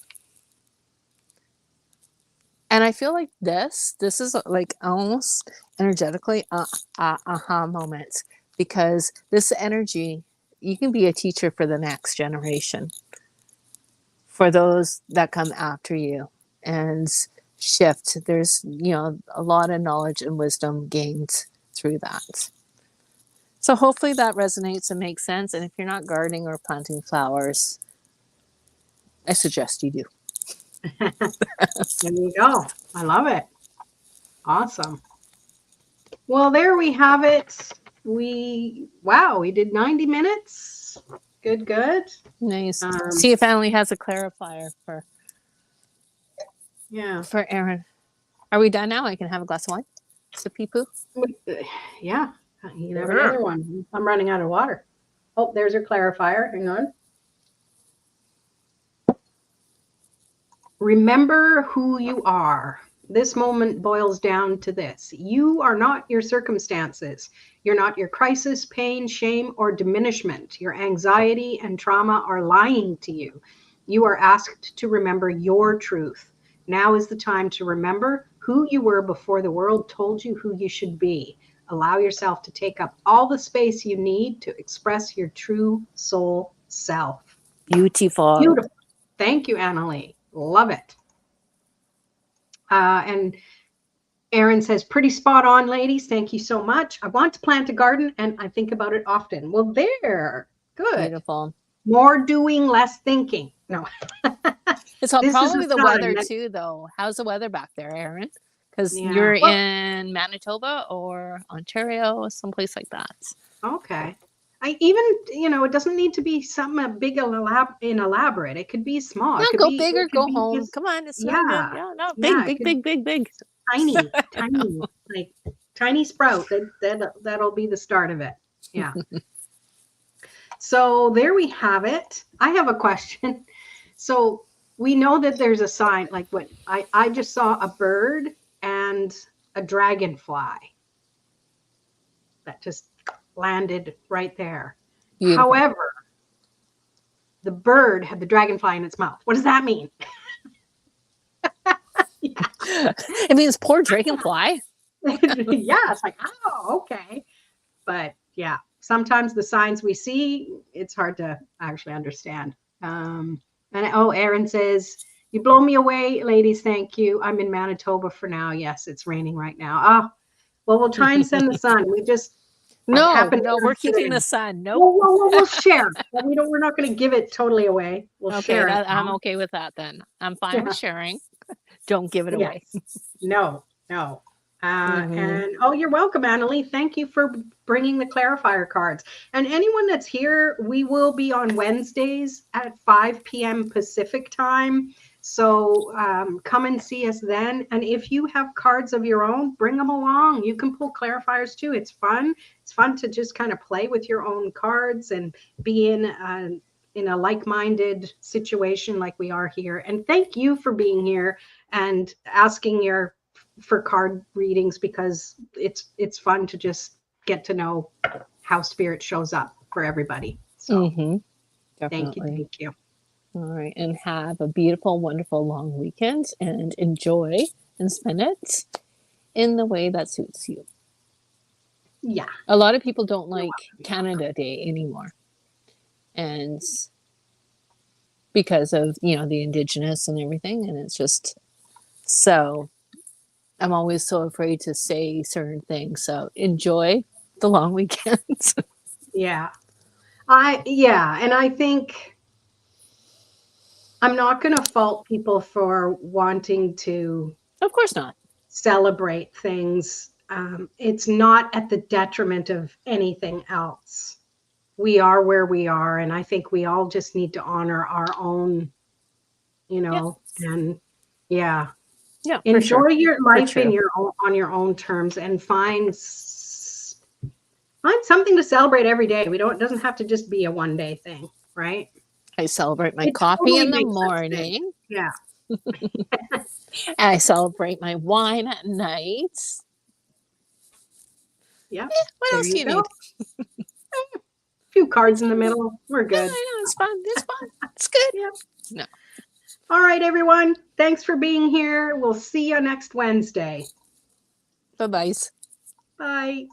And I feel like this is like almost energetically aha moment, because this energy, you can be a teacher for the next generation, for those that come after you, and shift. There's, a lot of knowledge and wisdom gained through that. So hopefully that resonates and makes sense. And if you're not gardening or planting flowers, I suggest you do. There you go. I love it. Awesome. Well, there we have it. We did 90 minutes. Good, good. Nice. See if Emily has a clarifier for Erin. Are we done now? I can have a glass of wine. Sippy poo. Yeah. You can have another one. I'm running out of water. Oh, there's her clarifier. Hang on. Remember who you are. This moment boils down to this. You are not your circumstances. You're not your crisis, pain, shame, or diminishment. Your anxiety and trauma are lying to you. You are asked to remember your truth. Now is the time to remember who you were before the world told you who you should be. Allow yourself to take up all the space you need to express your true soul self. Beautiful. Beautiful. Thank you, Annalie. Love it. And Erin says, pretty spot on, ladies. Thank you so much. I want to plant a garden and I think about it often. Well, there. Good. Beautiful. More doing, less thinking. No. It's probably the weather too, though. How's the weather back there, Erin? Because you're in Manitoba or Ontario, someplace like that. Okay. It doesn't need to be something big and elaborate. It could be small. No, go big or go home. Come on, it's not good. Yeah, no, big. Tiny, like tiny sprout. That'll be the start of it. Yeah. So there we have it. I have a question. So we know that there's a sign, like what I just saw a bird and a dragonfly that just landed right there. Beautiful. However, the bird had the dragonfly in its mouth. What does that mean? It means poor dragonfly. Yeah, it's like, oh, okay. But yeah, sometimes the signs we see, it's hard to actually understand. And Aaron says, you blow me away, ladies. Thank you. I'm in Manitoba for now. Yes, it's raining right now. Ah, well, we'll try and send the sun. We just No, happened no, we're keeping today. the sun. Nope. We'll share. We're not going to give it totally away. We'll Okay, share it. I'm okay with that then. I'm fine with sharing. Don't give it away. Yes. No. Mhm. And you're welcome, Annalie. Thank you for bringing the clarifier cards. And anyone that's here, we will be on Wednesdays at 5 p.m. Pacific time. So come and see us then. And if you have cards of your own, bring them along. You can pull clarifiers too. It's fun. It's fun to just kind of play with your own cards and be in a like-minded situation like we are here. And thank you for being here and asking for card readings, because it's fun to just get to know how spirit shows up for everybody. So Definitely. thank you. All right. And have a beautiful, wonderful long weekend and enjoy and spend it in the way that suits you. Yeah. A lot of people don't like Canada Day anymore. And because of, the Indigenous and everything. And it's just, so I'm always so afraid to say certain things. So enjoy the long weekends. Yeah. And I think I'm not going to fault people for wanting to, of course not, celebrate things. It's not at the detriment of anything else. We are where we are, and I think we all just need to honor our own, and enjoy your life on your own terms, and find something to celebrate every day. It doesn't have to just be a one day thing, right? I celebrate my coffee in the morning. Yeah. I celebrate my wine at night. Yeah. What else do you need? A few cards in the middle. We're good. Yeah, I know. It's fun. It's good. Yeah. No. All right, everyone. Thanks for being here. We'll see you next Wednesday. Bye-bye. Bye.